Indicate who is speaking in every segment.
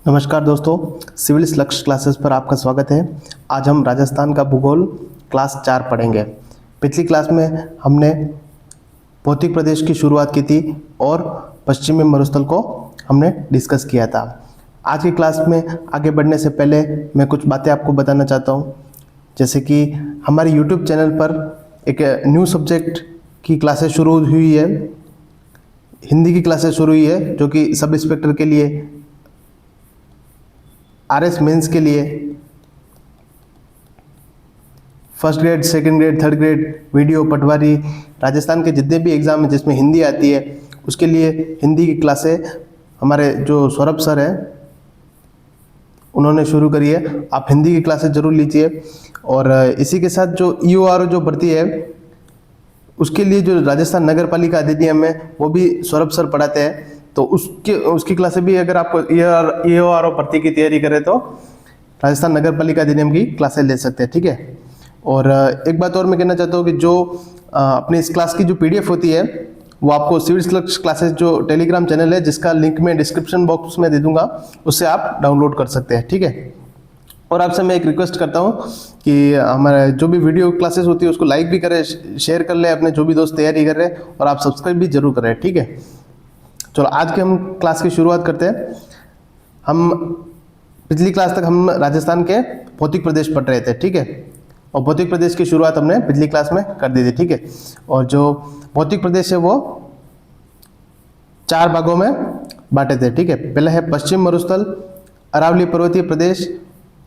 Speaker 1: नमस्कार दोस्तों, सिविल लक्ष्य क्लासेस पर आपका स्वागत है। आज हम राजस्थान का भूगोल क्लास 4 पढ़ेंगे। पिछली क्लास में हमने भौतिक प्रदेश की शुरुआत की थी और पश्चिमी मरुस्थल को हमने डिस्कस किया था। आज की क्लास में आगे बढ़ने से पहले मैं कुछ बातें आपको बताना चाहता हूँ। जैसे कि हमारे YouTube चैनल पर एक न्यू सब्जेक्ट की क्लासेस शुरू हुई है, हिंदी की क्लासेस शुरू हुई है, जो कि सब इंस्पेक्टर के लिए, आरएस मेंस के लिए, first grade, second grade, third grade, VDO, patwari, Rajasthan के जितने भी एग्ज़ाम हैं जिसमें हिंदी आती है उसके लिए हिंदी की क्लासें हमारे जो सौरभ सर हैं उन्होंने शुरू करी है। आप हिंदी की क्लासेस ज़रूर लीजिए। और इसी के साथ जो EORO जो भर्ती है उसके लिए जो राजस्थान नगर पालिका अधिनियम है वो भी सौरभ सर पढ़ाते हैं, तो उसकी क्लासें भी, अगर आपको EORO भर्ती की तैयारी करें तो राजस्थान नगर पालिका अधिनियम की क्लासें ले सकते हैं। ठीक है। और एक बात और मैं कहना चाहता हूँ कि जो अपनी इस क्लास की जो PDF होती है वो आपको सिविल लक्ष्य क्लासेस जो टेलीग्राम चैनल है जिसका लिंक मैं डिस्क्रिप्शन बॉक्स में दे दूंगा, उससे आप डाउनलोड कर सकते हैं। ठीक है। और आपसे मैं एक रिक्वेस्ट करता हूँ कि हमारे जो भी वीडियो क्लासेस होती है उसको लाइक भी करें, शेयर कर लें अपने जो भी दोस्त तैयारी कर रहे हैं, और आप सब्सक्राइब भी जरूर करें। ठीक है। चलो आज के हम क्लास की शुरुआत करते हैं। हम पिछली क्लास तक हम राजस्थान के भौतिक प्रदेश पढ़ रहे थे। ठीक है। और भौतिक प्रदेश की शुरुआत हमने पिछली क्लास में कर दी थी। ठीक है। और जो भौतिक प्रदेश है वो 4 भागों में बांटे थे। ठीक है। पहला है पश्चिम मरुस्थल, अरावली पर्वतीय प्रदेश,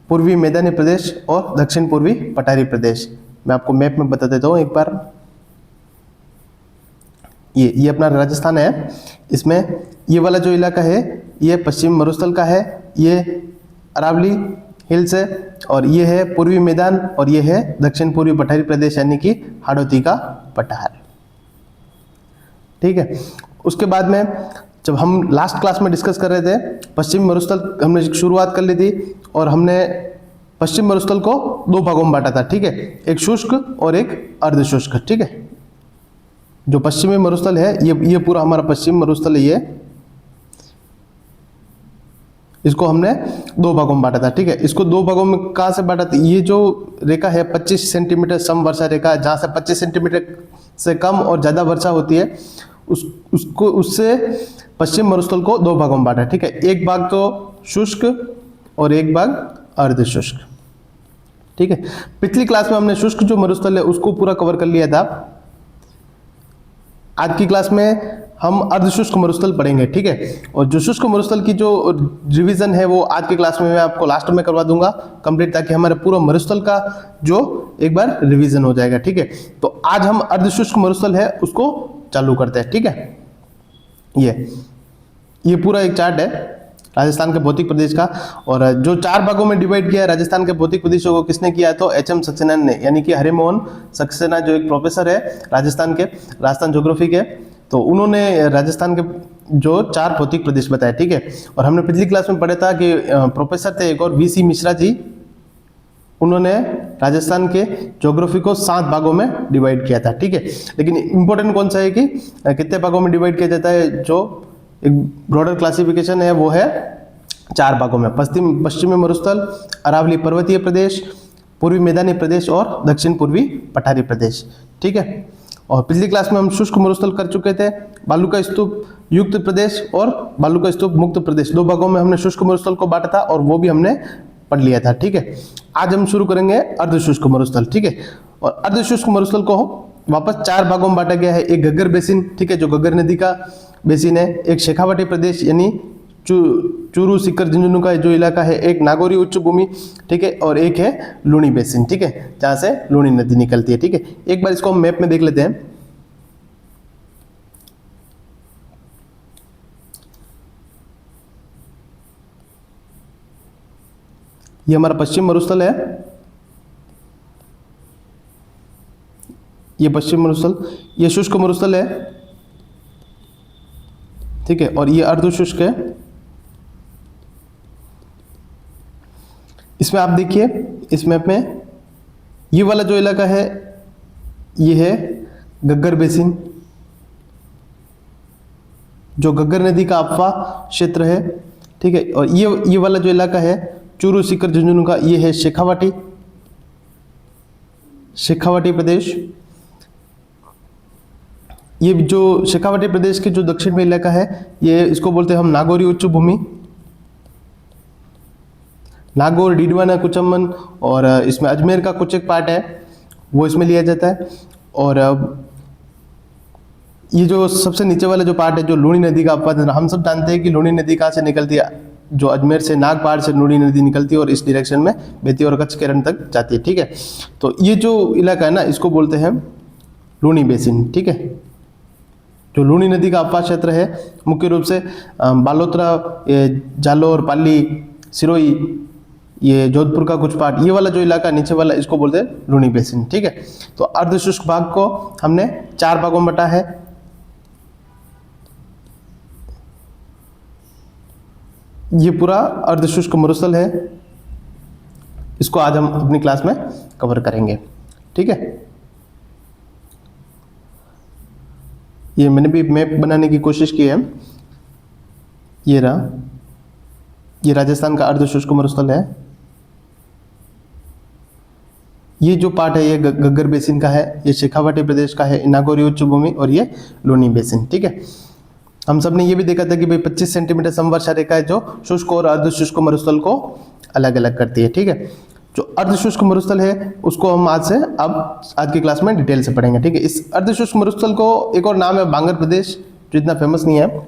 Speaker 1: पूर्वी मैदानी प्रदेश और दक्षिण पूर्वी पठारी प्रदेश। मैं आपको मैप में बता देता हूँ एक बार। ये अपना राजस्थान है। इसमें ये वाला जो इलाका है ये पश्चिम मरुस्थल का है, ये अरावली हिल्स है, और ये है पूर्वी मैदान, और ये है दक्षिण पूर्वी पठारी प्रदेश यानी कि हाड़ौती का पठार। ठीक है। उसके बाद में जब हम लास्ट क्लास में डिस्कस कर रहे थे पश्चिम मरुस्थल हमने शुरुआत कर ली थी, और हमने पश्चिम मरुस्थल को 2 भागों में बांटा था। ठीक है। एक शुष्क और एक अर्धशुष्क। ठीक है। जो पश्चिमी मरुस्थल है ये पूरा हमारा पश्चिम मरुस्थल है, ये इसको हमने 2 भागों में बांटा था। ठीक है। इसको 2 भागों में कहाँ से बांटा था? ये जो रेखा है 25 सेंटीमीटर सम वर्षा रेखा, जहाँ से 25 सेंटीमीटर से कम और ज़्यादा वर्षा होती है उससे पश्चिम मरुस्थल को 2 भागों में बांटा। ठीक है। एक भाग तो शुष्क और एक भाग अर्धशुष्क। ठीक है। पिछली क्लास में हमने शुष्क जो मरुस्थल है उसको पूरा कवर कर लिया था। आज की क्लास में हम अर्धशुष्क मरुस्थल पढ़ेंगे। ठीक है। और जो शुष्क मरुस्थल की जो रिवीजन है वो आज की क्लास में मैं आपको लास्ट में करवा दूंगा कंप्लीट, ताकि हमारे पूरा मरुस्थल का जो एक बार रिवीजन हो जाएगा। ठीक है। तो आज हम अर्धशुष्क मरुस्थल है उसको चालू करते हैं। ठीक है। ये पूरा एक चार्ट है राजस्थान के भौतिक प्रदेश का, और जो 4 भागों में डिवाइड किया है राजस्थान के भौतिक प्रदेशों को किसने किया है? तो HM सक्सेना ने, यानी कि हरिमोहन सक्सेना, जो एक प्रोफेसर है राजस्थान ज्योग्राफी के, तो उन्होंने राजस्थान के जो 4 भौतिक प्रदेश बताए। ठीक है। और हमने पिछली क्लास में पढ़ा था कि प्रोफेसर थे एक और VC मिश्रा जी, उन्होंने राजस्थान के ज्योग्राफी को 7 भागों में डिवाइड किया था। ठीक है। लेकिन इंपॉर्टेंट कौन सा है कि कितने भागों में डिवाइड किया जाता है? जो एक ब्रॉडर क्लासिफिकेशन है वो है 4 भागों में, पश्चिमी मरुस्थल, अरावली पर्वतीय प्रदेश, पूर्वी मैदानी प्रदेश और दक्षिण पूर्वी पठारी प्रदेश। ठीक है। और पिछली क्लास में हम शुष्क मरुस्थल कर चुके थे। बालू का स्तूप युक्त प्रदेश और बालू का स्तूप मुक्त प्रदेश, 2 भागों में हमने शुष्क मरुस्थल को बांटा था, और वो भी हमने पढ़ लिया था। ठीक है। आज हम शुरू करेंगे अर्धशुष्क मरुस्थल। ठीक है। और अर्धशुष्क मरुस्थल को वापस 4 भागों में बांटा गया है। एक घग्गर बेसिन, ठीक है, जो घग्गर नदी का बेसिन है। एक शेखावटी प्रदेश यानी चूरू सीकर झुंझुनू का जो इलाका है। एक नागौरी उच्च भूमि, ठीक है, और एक है लूणी बेसिन, ठीक है, जहां से लूणी नदी निकलती है। ठीक है। एक बार इसको हम मैप में देख लेते हैं। ये हमारा पश्चिम मरुस्थल है, ये पश्चिम मरुस्थल, ये शुष्क मरुस्थल है। ठीक है। और ये अर्धशुष्क है। इसमें आप देखिए इस मैप में ये वाला जो इलाका है ये है घग्गर बेसिन, जो घग्गर नदी का अफवाह क्षेत्र है। ठीक है। और ये वाला जो इलाका है चूरू सीकर झुंझुनू का, ये है शेखावाटी प्रदेश। ये जो शेखावाटी प्रदेश के जो दक्षिण में इलाका है, ये इसको बोलते हैं हम नागौरी उच्च भूमि, नागौर, डीडवाना, कुचमन, और इसमें अजमेर का कुछ एक पार्ट है वो इसमें लिया जाता है। और ये जो सबसे नीचे वाला जो पार्ट है, जो लूणी नदी का अपवाद, हम सब जानते हैं कि लूणी नदी कहाँ से निकलती है, जो अजमेर से नागपाड़ से लूणी नदी निकलती है और इस डायरेक्शन में बहती है और कच्छ के रण तक जाती है, ठीक है। तो ये जो इलाका है ना, इसको बोलते हैं लूणी बेसिन, ठीक है। जो लूणी नदी का अपवाद क्षेत्र है मुख्य रूप से बालोतरा, जालोर, पाली, सिरोही, ये जोधपुर का कुछ पार्ट, ये वाला जो इलाका नीचे वाला, इसको बोलते हैं लूणी बेसिन, ठीक है। तो अर्धशुष्क भाग को हमने 4 भागों में बांटा है। ये पूरा अर्धशुष्क मरुस्थल है, इसको आज हम अपनी क्लास में कवर करेंगे, ठीक है। ये मैंने भी मैप बनाने की कोशिश की है, ये रहा, ये राजस्थान का अर्धशुष्क मरुस्थल है। ये जो पार्ट है ये घग्गर बेसिन का है, ये शेखावाटी प्रदेश का है, नागौरी उच्च भूमि, और ये लूणी बेसिन, ठीक है। हम सब ने ये भी देखा था कि भाई 25 सेंटीमीटर समवर्षा रेखा है जो शुष्क और अर्धशुष्क मरुस्थल को अलग अलग करती है, ठीक है। जो अर्धशुष्क मरुस्थल है उसको हम आज की क्लास में डिटेल से पढ़ेंगे, ठीक है। इस अर्धशुष्क मरुस्थल को एक और नाम है बांगर प्रदेश, जो इतना फेमस नहीं है,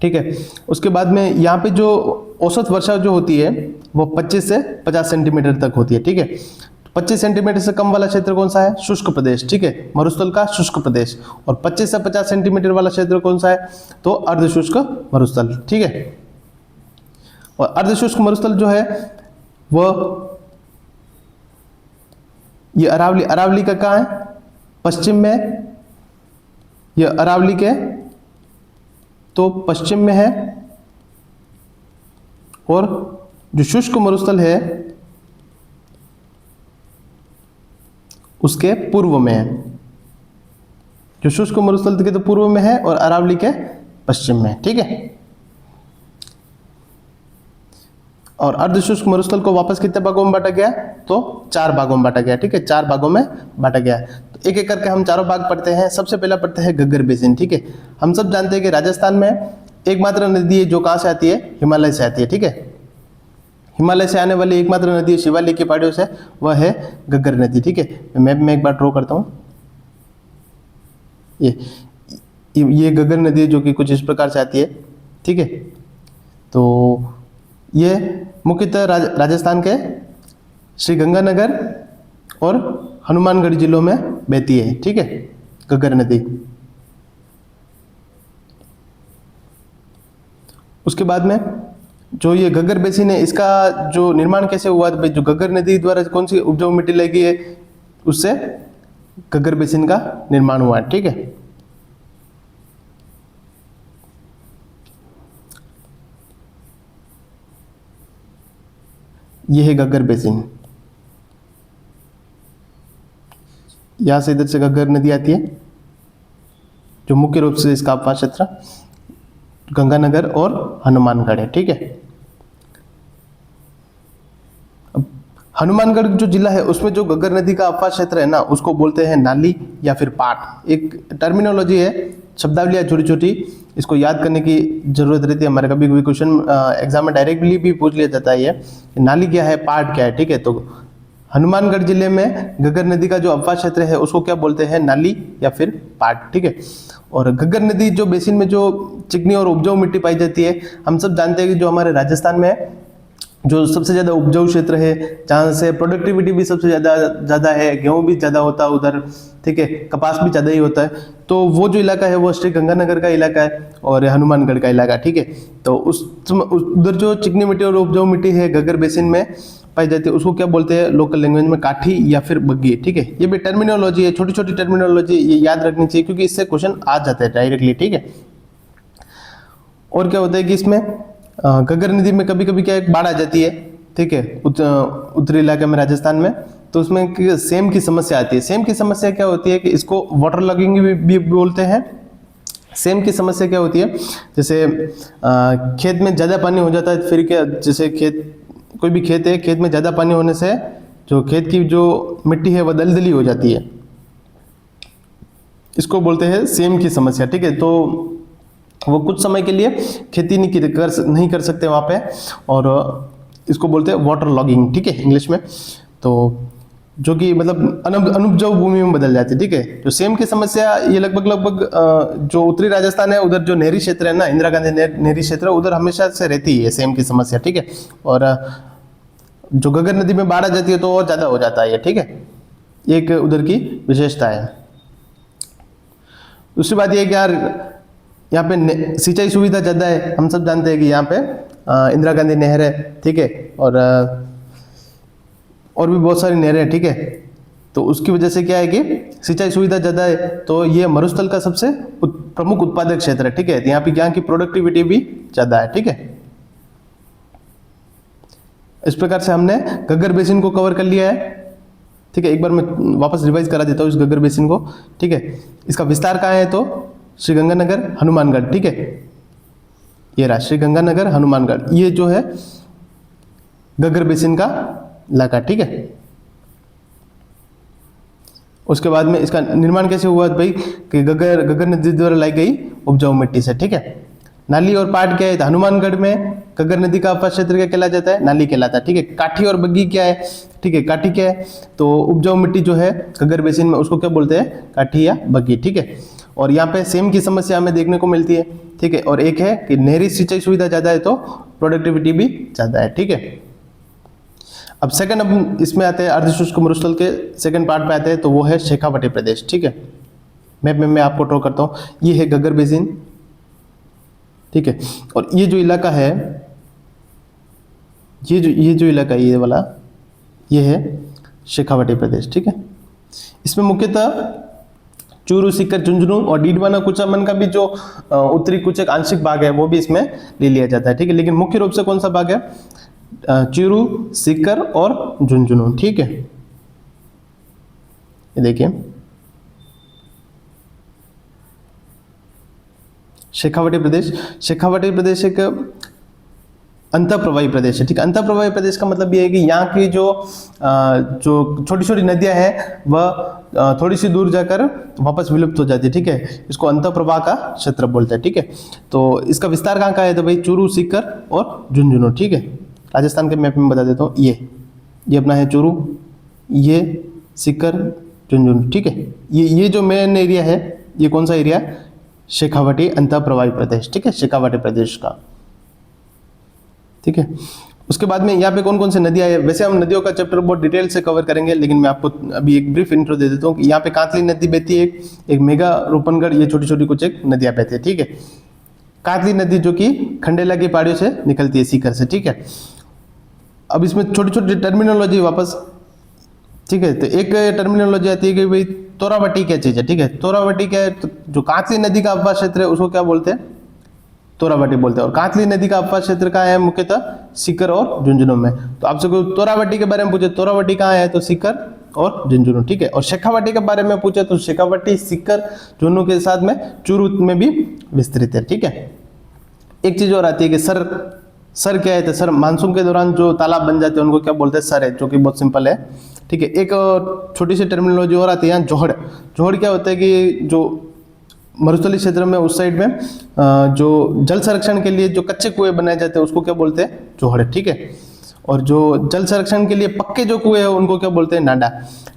Speaker 1: ठीक है। उसके बाद में यहाँ पे जो औसत वर्षा जो होती है वो 25 से 50 सेंटीमीटर तक होती है, ठीक है। 25 सेंटीमीटर से कम वाला क्षेत्र कौन सा है? शुष्क प्रदेश, ठीक है, मरुस्थल का शुष्क प्रदेश। और 25 से 50 सेंटीमीटर वाला क्षेत्र कौन सा है? तो अर्धशुष्क मरुस्थल, ठीक है। और अर्धशुष्क मरुस्थल जो है वो ये अरावली का कहाँ है? पश्चिम में। ये अरावली के तो पश्चिम में है, और जो शुष्क मरुस्थल है उसके पूर्व में है। जो शुष्क मरुस्थल के तो पूर्व में है और अरावली के पश्चिम में, ठीक है। और अर्धशुष्क मरुस्थल को वापस कितने भागों में बांटा गया? तो 4 भागों में बांटा गया, ठीक है, 4 भागों में बांटा गया। तो एक एक करके हम चारों भाग पढ़ते हैं। सबसे पहला पढ़ते हैं घग्गर बेसिन, ठीक है। हम सब जानते हैं कि राजस्थान में एकमात्र नदी है जो कहाँ से आती है? हिमालय से आती है, ठीक है। हिमालय से आने वाली एकमात्र नदी शिवालिक की पहाड़ियों से, वह है घग्गर नदी, ठीक है। मैं मैप में एक बार ड्रॉ करता हूँ। ये घग्गर नदी है जो कि कुछ इस प्रकार से आती है, ठीक है। तो ये मुख्यतः राजस्थान के श्री गंगानगर और हनुमानगढ़ जिलों में बहती है, ठीक है, घग्गर नदी। उसके बाद में जो ये घग्गर बेसिन है, इसका जो निर्माण कैसे हुआ? भाई जो घग्गर नदी द्वारा कौन सी उपजाऊ मिट्टी लगी है, उससे घग्गर बेसिन का निर्माण हुआ, ठीक है। ये है घग्गर बेसिन, यहां से इधर से घग्गर नदी आती है, जो मुख्य रूप से इसका अपवाद क्षेत्र गंगानगर और हनुमानगढ़ है, ठीक है। हनुमानगढ़ जो जिला है उसमें जो घग्गर नदी का अपवाद क्षेत्र है ना, उसको बोलते हैं नाली या फिर पाट। एक टर्मिनोलॉजी है, शब्दावली छोटी छोटी, इसको याद करने की जरूरत रहती है हमारे। कभी कभी क्वेश्चन एग्जाम में डायरेक्टली भी पूछ लिया जाता है ये, नाली क्या है, पाट क्या है, ठीक है। तो हनुमानगढ़ जिले में घग्गर नदी का जो अपवाद क्षेत्र है उसको क्या बोलते हैं? नाली या फिर पाट, ठीक है। और घग्गर नदी जो बेसिन में जो चिकनी और उपजाऊ मिट्टी पाई जाती है, हम सब जानते हैं कि जो हमारे राजस्थान में जो सबसे ज़्यादा उपजाऊ क्षेत्र है, जहाँ से प्रोडक्टिविटी भी सबसे ज़्यादा है, गेहूँ भी ज़्यादा होता है उधर, ठीक है, कपास भी ज़्यादा ही होता है। तो वो जो इलाका है वो श्री गंगानगर का इलाका है और हनुमानगढ़ का इलाका, ठीक है। तो उधर जो चिकनी मिट्टी और उपजाऊ मिट्टी है घग्गर बेसिन में पाई जाती है, उसको क्या बोलते हैं लोकल लैंग्वेज में? काठी या फिर बग्गी, ठीक है। ये भी टर्मिनोलॉजी है, छोटी छोटी टर्मिनोलॉजी, ये याद रखनी चाहिए क्योंकि इससे क्वेश्चन आ जाते हैं डायरेक्टली, ठीक है। और क्या होता है कि इसमें घग्गर नदी में कभी कभी क्या एक बाढ़ आ जाती है, ठीक है, उत्तरी इलाके में राजस्थान में। तो उसमें सेम की समस्या आती है। सेम की समस्या क्या होती है कि इसको वाटर लॉगिंग भी बोलते हैं, सेम की समस्या क्या होती है, जैसे खेत में ज़्यादा पानी हो जाता है, फिर क्या, जैसे कोई भी खेत है, खेत में ज़्यादा पानी होने से जो खेत की जो मिट्टी है वह दलदली हो जाती है, इसको बोलते हैं सेम की समस्या। ठीक है, तो वो कुछ समय के लिए खेती नहीं कर सकते वहाँ पे, और इसको बोलते हैं वाटर लॉगिंग। ठीक है, इंग्लिश में। तो जो कि मतलब अनुपजाऊ भूमि में बदल जाती है। ठीक है, जो सेम की समस्या ये लगभग जो उत्तरी राजस्थान है उधर जो नहरी क्षेत्र है ना, इंदिरा गांधी नहरी क्षेत्र, उधर हमेशा से रहती है सेम की समस्या। ठीक है, और जो घग्गर नदी में बाढ़ आ जाती है तो और ज़्यादा हो जाता है ये। ठीक है, एक उधर की विशेषता है। दूसरी बात ये है कि यार यहाँ पे सिंचाई सुविधा ज़्यादा है। हम सब जानते हैं कि यहाँ पे इंदिरा गांधी नहर है। ठीक है, और भी बहुत सारी नहरें हैं। ठीक है, तो उसकी वजह से क्या है कि सिंचाई सुविधा ज़्यादा है, तो ये मरुस्थल का सबसे प्रमुख उत्पादक क्षेत्र है। ठीक है, यहाँ की प्रोडक्टिविटी भी ज़्यादा है। ठीक है, इस प्रकार से हमने घग्गर बेसिन को कवर कर लिया है। ठीक है, एक बार मैं वापस रिवाइज करा देता हूँ इस घग्गर बेसिन को। ठीक है, इसका विस्तार कहाँ है, तो श्रीगंगानगर, हनुमानगढ़। ठीक है, ये रहा श्रीगंगानगर, हनुमानगढ़, ये जो है घग्गर बेसिन का इलाका। ठीक है, उसके बाद में इसका निर्माण कैसे हुआ भाई, कि घग्गर नदी द्वारा लाई गई उपजाऊ मिट्टी से। ठीक है, नाली और पाट क्या है, तो हनुमानगढ़ में घग्गर नदी का अपवास क्षेत्र क्या कहला जाता है, नाली कहलाता है। ठीक है, काठी और बग्गी क्या है, ठीक है, काठी क्या है, तो उपजाऊ मिट्टी जो है घग्गर बेसिन में उसको क्या बोलते हैं, काठी या बग्गी। ठीक है, और यहाँ पे सेम की समस्या हमें देखने को मिलती है। ठीक है, और एक है कि नहरी सिंचाई सुविधा ज़्यादा है तो प्रोडक्टिविटी भी ज़्यादा है। ठीक है, अब सेकंड, अब इसमें आते हैं अर्धशुष्क मरुस्थल के सेकंड पार्ट पे आते हैं, तो वो है शेखावटी प्रदेश। ठीक है, मैप में मैं आपको ड्रॉ करता हूँ, ये है घग्गर बेसिन। ठीक है, और ये जो इलाका है, ये जो इलाका है, ये वाला, ये है शेखावटी प्रदेश। ठीक है, इसमें मुख्यतः चूरू, सीकर, झुंझुनू और डीडवाना कुचामन का भी जो उत्तरी कुछ एक आंशिक भाग है वो भी इसमें ले लिया जाता है। ठीक है, लेकिन मुख्य रूप से कौन सा भाग है, चूरू, सीकर और झुंझुनू। ठीक है, ये देखिए शेखावटी प्रदेश एक अंतःप्रवाही प्रदेश है। ठीक है, अंतःप्रवाही प्रदेश का मतलब ये है कि यहाँ की जो छोटी छोटी नदियां हैं वह थोड़ी सी दूर जाकर वापस विलुप्त हो जाती है। ठीक है, इसको अंतःप्रवाह का क्षेत्र बोलते हैं। ठीक है, तो इसका विस्तार कहाँ का है, तो भाई चूरू, सीकर और झुंझुनू। ठीक है, राजस्थान के मैप में बता देता हूँ, ये अपना है चूरू, ये सीकर, झुंझुनू। ठीक है, ये जो मेन एरिया है, ये कौन सा एरिया, शेखावटी अंतःप्रवाही प्रदेश। ठीक है, शेखावटी प्रदेश का। ठीक है, उसके बाद में यहाँ पे कौन कौन सी नदियाँ हैं, वैसे हम नदियों का चैप्टर बहुत डिटेल से कवर करेंगे, लेकिन मैं आपको अभी एक ब्रीफ इंट्रो दे देता हूँ कि यहाँ पे कांतली नदी बहती है, एक मेगा रूपनगढ़, ये छोटी छोटी कुछ एक नदियाँ बहती है। ठीक है, कांतली नदी जो कि खंडेला की पहाड़ियों से निकलती है, सीकर से। ठीक है, अब इसमें छोटी छोटी टर्मिनोलॉजी वापस। ठीक है, तो एक टर्मिनोलॉजी आती है कि भाई तोरावटी क्या चीज़ है। ठीक है, तोरावटी क्या है, तो जो कांतली नदी का अपवास क्षेत्र है उसको क्या बोलते हैं, तोरावटी बोलते हैं। और कांतली नदी का अपवास क्षेत्र कहाँ है, मुख्यतः सीकर और झुंझुनू में। तो आपसे कोई तोरावटी के बारे में पूछे, तोरावटी कहाँ है, तो सीकर और झुंझुनू। ठीक है, और शेखावटी के बारे में पूछे तो शेखावटी सीकर झुंझुनू के साथ में चूरू में भी विस्तृत है। ठीक है, एक चीज और आती है कि सर क्या है, तो सर मानसून के दौरान जो तालाब बन जाते हैं उनको क्या बोलते हैं, सर है, जो कि बहुत सिंपल है। ठीक है, एक छोटी सी टर्मिनोलॉजी और आती है यहाँ, जोहड़ क्या होता है कि जो मरुस्थलीय क्षेत्र में उस साइड में जो जल संरक्षण के लिए जो कच्चे कुएं बनाए जाते हैं उसको क्या बोलते हैं, जोहड़। ठीक है, और जो जल संरक्षण के लिए पक्के जो कुएं हैं उनको क्या बोलते हैं, नाडा।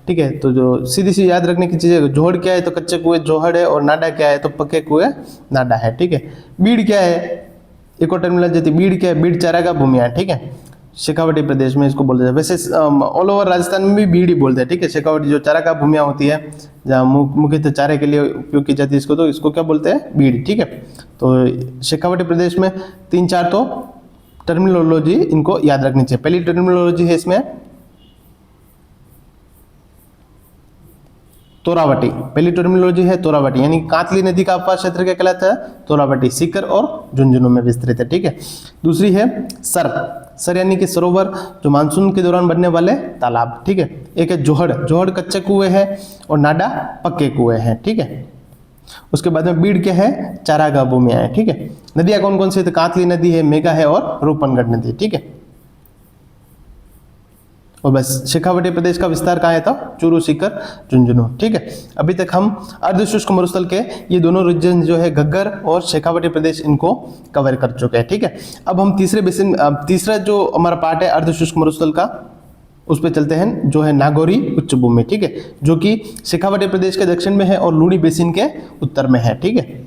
Speaker 1: ठीक है, तो जो सीधी सी याद रखने की चीज़ है, जोहड़ क्या है तो कच्चे कुएं जोहड़ है, और नाडा क्या है तो पक्के कुएं नाडा है। ठीक है, बीड़ क्या है, एक और टर्मिनोलॉजी, बीड़ क्या है, बीड़ चारागाह भूमियाँ। ठीक है, शेखावटी प्रदेश में इसको बोलते हैं, वैसे ऑल ओवर राजस्थान में भी बीड़ ही बोलते हैं। ठीक है, शेखावटी जो चारागाह भूमियाँ होती है जहाँ मुख्यतः चारे के लिए उपयोग की जाती है इसको, तो इसको क्या बोलते हैं, बीड़। ठीक है, तो शेखावटी प्रदेश में 3-4 तो टर्मिनोलॉजी इनको याद रखनी चाहिए। पहली टर्मिनोलॉजी है इसमें तोरावटी, पहली टर्मिनोलॉजी है तोरावटी, यानी कांतली नदी का अपवास क्षेत्र क्या कहलाता है, तोरावटी, सीकर और झुंझुनू में विस्तृत है। ठीक है, दूसरी है सर यानी कि सरोवर, जो मानसून के दौरान बनने वाले तालाब। ठीक है, एक है जोहड़ कच्चे कुएं हैं और नाडा पक्के कुएं हैं। ठीक है, उसके बाद में बीड़ क्या है, चारागाह भूमियां है, ठीक है। नदियां कौन कौन सी है, तो कातली नदी है, मेघा है और रूपनगढ़ नदी है, ठीक है। और बस शेखावटी प्रदेश का विस्तार कहाँ है, तो चूरू, सीकर, झुंझुनू, ठीक है। अभी तक हम अर्धशुष्क मरुस्थल के ये दोनों रीजन जो है घग्गर और शेखावटी प्रदेश, इनको कवर कर चुके हैं, ठीक है। अब हम तीसरे बेसिन, तीसरा जो हमारा पार्ट है अर्धशुष्क मरुस्थल का, उस पर चलते हैं, जो है नागौरी उच्च भूमि, ठीक है, जो कि शेखावटी प्रदेश के दक्षिण में है और लूनी बेसिन के उत्तर में है, ठीक है।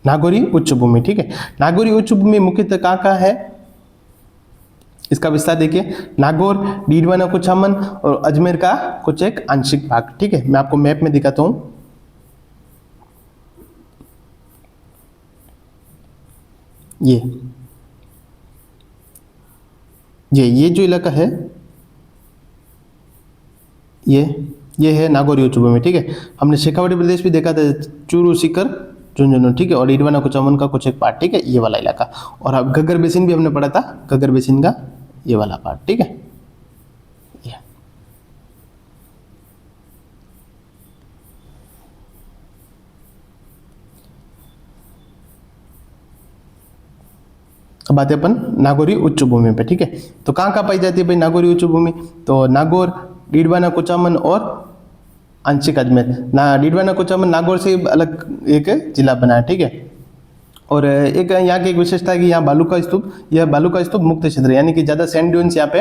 Speaker 1: नागौरी उच्च भूमि, ठीक है। नागौरी उच्च भूमि मुख्यतः कहाँ है, इसका विस्तार देखिए, नागौर, डीडवाना, कुचामन और अजमेर का कुछ एक आंशिक भाग, ठीक है। मैं आपको मैप में दिखाता हूं, ये जो इलाका है, ये है नागौरी उच्च भूमि, ठीक है। हमने शेखावटी प्रदेश भी देखा था, चूरू, सीकर, झुंझुनू, ठीक है, और डीडवाना, कुचामन का कुछ एक पार्ट, ठीक है, ये वाला इलाका। और अब घग्गर बेसिन भी हमने पढ़ा था, घग्गर बेसिन का ये वाला पार्ट, ठीक है। ये अब आते अपन नागौरी उच्च भूमि पे, ठीक है। तो कहाँ पाई जाती है भाई नागौरी उच्च भूमि, तो नागौर, डीडवाना, कुचामन और आंशिक अजमेर। डीडवाना, कुचामन नागौर से अलग एक जिला बना है, ठीक है। और एक यहाँ की एक विशेषता है कि यहाँ बालू का स्तूप, यह बालू का स्तूप मुक्त क्षेत्र है, यानी कि ज़्यादा सैंड ड्यून्स यहाँ पे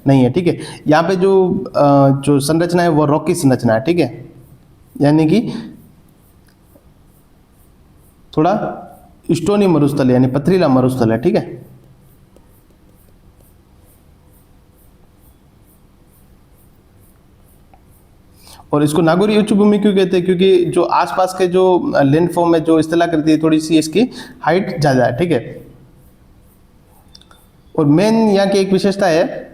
Speaker 1: नहीं है, ठीक है। यहाँ पे जो संरचना है वो रॉकी संरचना है, ठीक है, यानी कि थोड़ा स्टोनी मरुस्थल यानी पथरीला मरुस्थल है, ठीक है। और इसको नागौरी उच्च भूमि क्यों कहते हैं, क्योंकि जो आसपास के जो लैंडफॉर्म है, जो स्थला करती है, थोड़ी सी इसकी हाइट ज़्यादा है, ठीक है। और मेन यहाँ की एक विशेषता है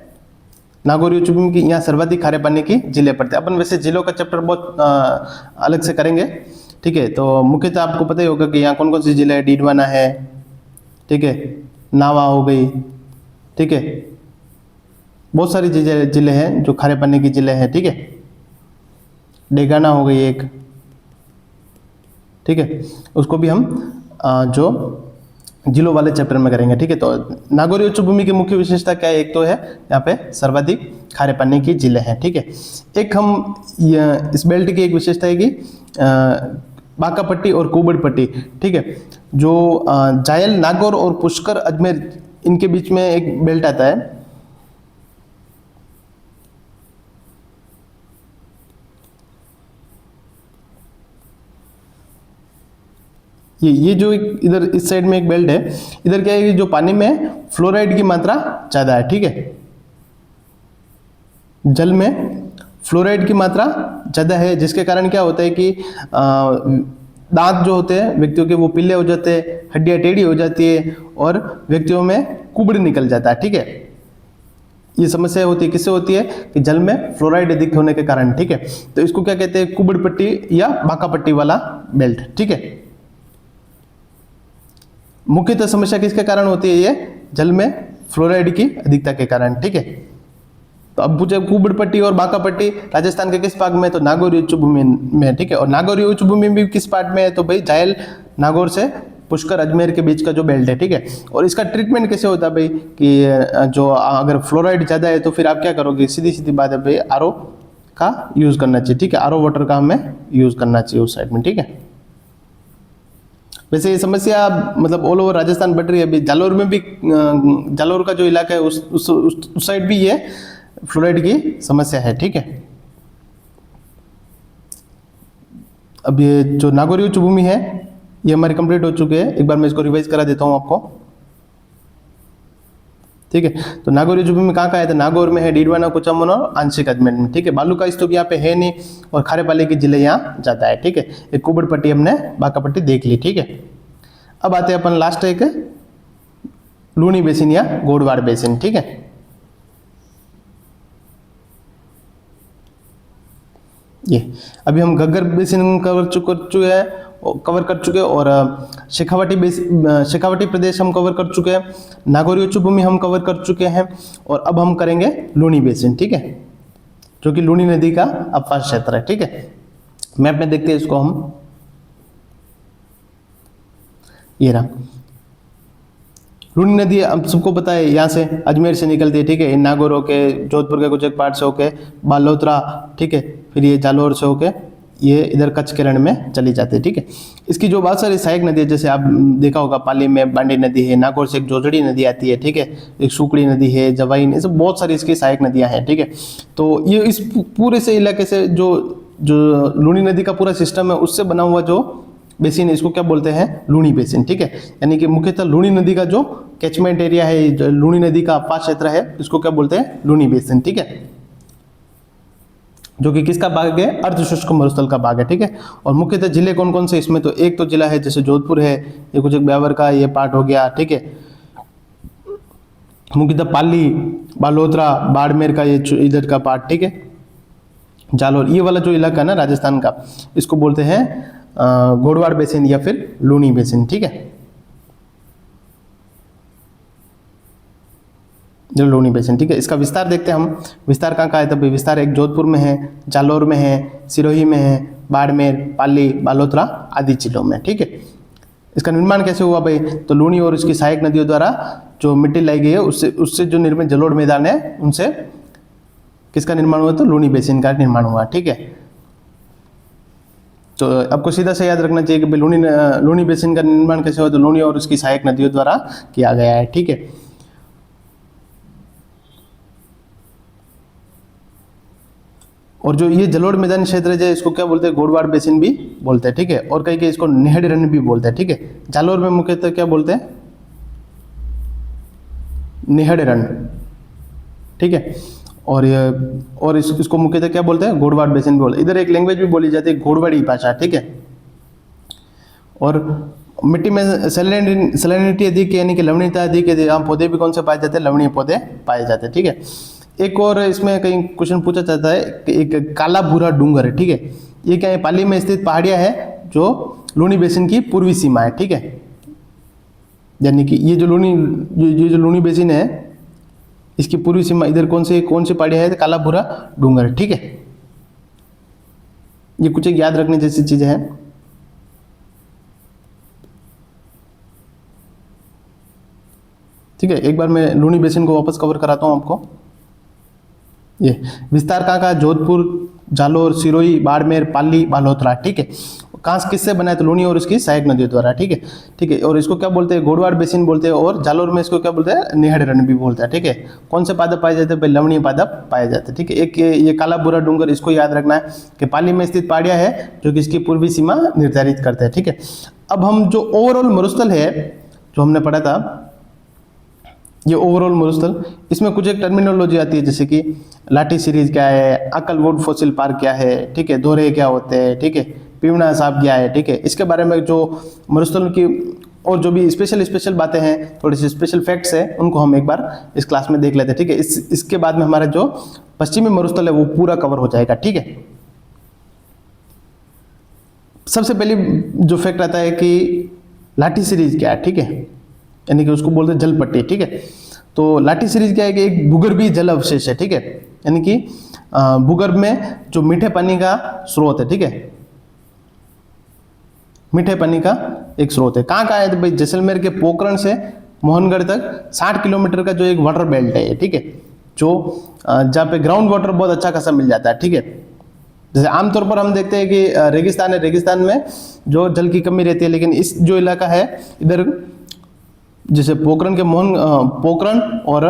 Speaker 1: नागौरी उच्च भूमि की, यहाँ सर्वाधिक खारे पानी की जिले पड़ते हैं। अपन वैसे जिलों का चैप्टर बहुत अलग से करेंगे, ठीक है। तो मुख्यतः आपको पता ही होगा कि यहाँ कौन कौन सी जिले है, डीडवाना है, ठीक है, नावा हो गई, ठीक है, बहुत सारी जिले हैं जो खारे पानी की जिले हैं, ठीक है। डेगाना हो गई एक, ठीक है, उसको भी हम जो जिलों वाले चैप्टर में करेंगे, ठीक है। तो नागौरी उच्च भूमि की मुख्य विशेषता क्या है, एक तो है यहाँ पे सर्वाधिक खारे पानी की जिले हैं, ठीक है। एक हम इस बेल्ट की एक विशेषता है कि बांका पट्टी और कुबड़ पट्टी, ठीक है, जो जायल, नागौर और पुष्कर, अजमेर, इनके बीच में एक बेल्ट आता है। ये जो इधर इस साइड में एक बेल्ट है, इधर क्या है कि जो पानी में फ्लोराइड की मात्रा ज़्यादा है, ठीक है, जल में फ्लोराइड की मात्रा ज़्यादा है, जिसके कारण क्या होता है कि दांत जो होते हैं व्यक्तियों के वो पीले हो जाते हैं, हड्डियाँ टेढ़ी हो जाती है और व्यक्तियों में कुबड़ निकल जाता है, ठीक है। ये समस्या होती है, किससे होती है कि जल में फ्लोराइड अधिक होने के कारण, ठीक है। तो इसको क्या कहते हैं, कुबड़ पट्टी या बांका पट्टी वाला बेल्ट, ठीक है। मुख्यतः समस्या किसके कारण होती है, ये जल में फ्लोराइड की अधिकता के कारण, ठीक है। तो अब पूछे कुबड़ पट्टी और बांका पट्टी राजस्थान के किस भाग में, तो नागौरी उच्च भूमि में, ठीक है। और नागौरी उच्च भूमि भी किस पार्ट में है, तो भाई जायल, नागौर से पुष्कर, अजमेर के बीच का जो बेल्ट है, ठीक है। और इसका ट्रीटमेंट कैसे होता है भाई कि जो अगर फ्लोराइड ज़्यादा है तो फिर आप क्या करोगे, सीधी सीधी बात है भाई, आरओ का यूज़ करना चाहिए, ठीक है, आरओ वाटर का हमें यूज़ करना चाहिए उस साइड में, ठीक है। वैसे ये समस्या मतलब ऑल ओवर राजस्थान बढ़ रही है, अभी जालोर में भी, जालोर का जो इलाका है उस साइड भी ये फ्लोराइड की समस्या है, ठीक है। अब ये जो नागौरी उच्च भूमि है ये हमारी कंप्लीट हो चुकी है, एक बार मैं इसको रिवाइज करा देता हूँ आपको, ठीक है। तो नागौरी उच्च भूमि कहाँ है, तो नागौर में है, डीडवाना, कुचामन और आंशिक अजमेर में, ठीक है। बालू का स्तूप यहाँ पे है नहीं और खारे पानी की जिले यहाँ जाता है, ठीक है। एक कुबड़ पट्टी हमने बांका पट्टी देख ली, ठीक है। अब आते हैं अपन लास्ट एक लूनी बेसिन या गोडवाड़ बेसिन, ठीक है। ये अभी हम घग्गर बेसिन कवर कर चुके हैं और शेखावटी प्रदेश हम कवर कर चुके हैं, नागौरी उच्च भूमि हम कवर कर चुके हैं और अब हम करेंगे लूनी बेसिन, ठीक है। जो कि लूनी नदी का अपवास क्षेत्र है। ठीक है, मैप में देखते हैं इसको हम। ये रहा लूनी नदी, हम सबको पता है यहाँ से अजमेर से निकलती है। ठीक है, नागौर होके, जोधपुर के कुछ एक पार्ट से होके बालोतरा, ठीक है, फिर ये जालौर से होके ये इधर कच्छ के रण में चली जाती है। ठीक है, इसकी जो बहुत सारी सहायक नदी है, जैसे आप देखा होगा पाली में बांडी नदी है, नागौर से एक जोजड़ी नदी आती है। ठीक है, एक सुकड़ी नदी है, जवाइन, ये सब बहुत सारी इसकी सहायक नदियां हैं। ठीक है, तो ये इस पूरे से इलाके से जो जो लूनी नदी का पूरा सिस्टम है उससे बना हुआ जो बेसिन है, इसको क्या बोलते हैं? लूनी बेसिन। ठीक है, यानी कि मुख्यतः लूनी नदी का जो कैचमेंट एरिया है, जो लूनी नदी का अपवास क्षेत्र है, इसको क्या बोलते हैं? लूनी बेसिन। ठीक है, जो कि किसका भाग है? अर्ध शुष्क मरुस्थल का भाग है। ठीक है, और मुख्यतः जिले कौन कौन से इसमें? तो एक तो जिला है जैसे जोधपुर है, ये कुछ एक ब्यावर का ये पार्ट हो गया। ठीक है, मुख्यतः पाली, बालोतरा, बाड़मेर का ये इधर का पार्ट। ठीक है, जालौर, ये वाला जो इलाका है ना राजस्थान का, इसको बोलते हैं गोडवाड़ बेसिन या फिर लूनी बेसिन। ठीक है, जो लूनी बेसिन। ठीक है, इसका विस्तार देखते हैं हम। विस्तार कहाँ है? तब विस्तार एक जोधपुर में है, जालौर में है, सिरोही में है, बाड़मेर, पाली, बालोतरा आदि जिलों में। ठीक है, इसका निर्माण कैसे हुआ भाई? तो लूनी और इसकी सहायक नदियों द्वारा जो मिट्टी लाई गई है उससे जो निर्मित जलोढ़ मैदान है उनसे किसका निर्माण हुआ? तो लूनी बेसिन का निर्माण हुआ। ठीक है, तो आपको सीधा से याद रखना चाहिए कि लूनी बेसिन का निर्माण कैसे हुआ? तो लूनी और उसकी सहायक नदियों द्वारा किया गया है। ठीक है, और जो ये जलोढ़ मैदानी क्षेत्र है इसको क्या बोलते हैं? गोडवाड़ बेसिन भी बोलते हैं। ठीक है, और कहीं इसको नेहड़ रण भी बोलते हैं। ठीक है, जालौर में मुख्यतः क्या बोलते हैं? नेहड़ रण। ठीक है, और इसको मुख्यतः क्या बोलते हैं? गोडवाड़ बेसिन बोलते हैं। इधर एक लैंग्वेज भी बोली जाती है, गोडवाड़ी भाषा। ठीक है, और मिट्टी में सैलिनिटी अधिक यानी कि लवणीयता अधिक है। यहाँ पौधे भी कौन से पाए जाते हैं? लवणीय पौधे पाए जाते हैं। ठीक है, एक और इसमें कहीं क्वेश्चन पूछा जाता है कि एक काला भूरा डूंगर है। ठीक है, ये क्या है? पाली में स्थित पहाड़ियाँ है जो लूनी बेसिन की पूर्वी सीमा है। ठीक है, यानी कि ये जो लूनी बेसिन है इसकी पूर्वी सीमा इधर कौन सी पहाड़ियाँ है? तो काला भूरा डूंगर। ठीक है, ये कुछ एक याद रखने जैसी चीजें हैं। ठीक है, एक बार मैं लूनी बेसिन को वापस कवर कराता हूँ आपको। ये विस्तार कहाँ का? जोधपुर, जालौर, सिरोही, बाड़मेर, पाली, बालोतरा। ठीक है, कहाँ किससे बना है? तो लूनी और उसकी सहायक नदियों द्वारा। ठीक है, ठीक है, और इसको क्या बोलते हैं? गोडवाड़ बेसिन बोलते हैं, और जालौर में इसको क्या बोलते हैं? नेहड़ रण भी बोलते हैं। ठीक है, कौन से पादप पाए जाते हैं? लवणीय पादप पाए जाते हैं। ठीक है, एक ये काला भूरा डूंगर, इसको याद रखना है कि पाली में स्थित पहाड़ियाँ है जो कि इसकी पूर्वी सीमा निर्धारित करते हैं। ठीक है, अब हम जो ओवरऑल मरुस्थल है जो हमने पढ़ा था, ये ओवरऑल मरुस्थल, इसमें कुछ एक टर्मिनोलॉजी आती है जैसे कि लाठी सीरीज क्या है, अक्कलवुड फॉसिल पार्क क्या है, ठीक है, दोहरे क्या होते हैं, ठीक है, पीवना साहब क्या है। ठीक है, इसके बारे में जो मरुस्थल की और जो भी स्पेशल बातें हैं, थोड़ी सी स्पेशल फैक्ट्स है, उनको हम एक बार इस क्लास में देख लेते हैं। ठीक है, इसके बाद में हमारा जो पश्चिमी मरुस्थल है वो पूरा कवर हो जाएगा। ठीक है, सबसे पहले जो फैक्ट आता है कि लाठी सीरीज क्या है। ठीक है, यानी कि उसको बोलते हैं जल पट्टी। ठीक है, तो लाठी सीरीज क्या है कि एक भूगर्भीय जल अवशेष है। ठीक है, यानी कि भूगर्भ में जो मीठे पानी का स्रोत है। ठीक है, मीठे पानी का एक स्रोत है। कहाँ है? तो भाई जैसलमेर के पोखरण से मोहनगढ़ तक 60 किलोमीटर का जो एक वाटर बेल्ट है। ठीक है, जो जहाँ पे ग्राउंड वाटर बहुत अच्छा खासा मिल जाता है। ठीक है, जैसे आमतौर पर हम देखते हैं कि रेगिस्तान है, रेगिस्तान में जो जल की कमी रहती है, लेकिन इस जो इलाका है इधर जैसे पोखरण और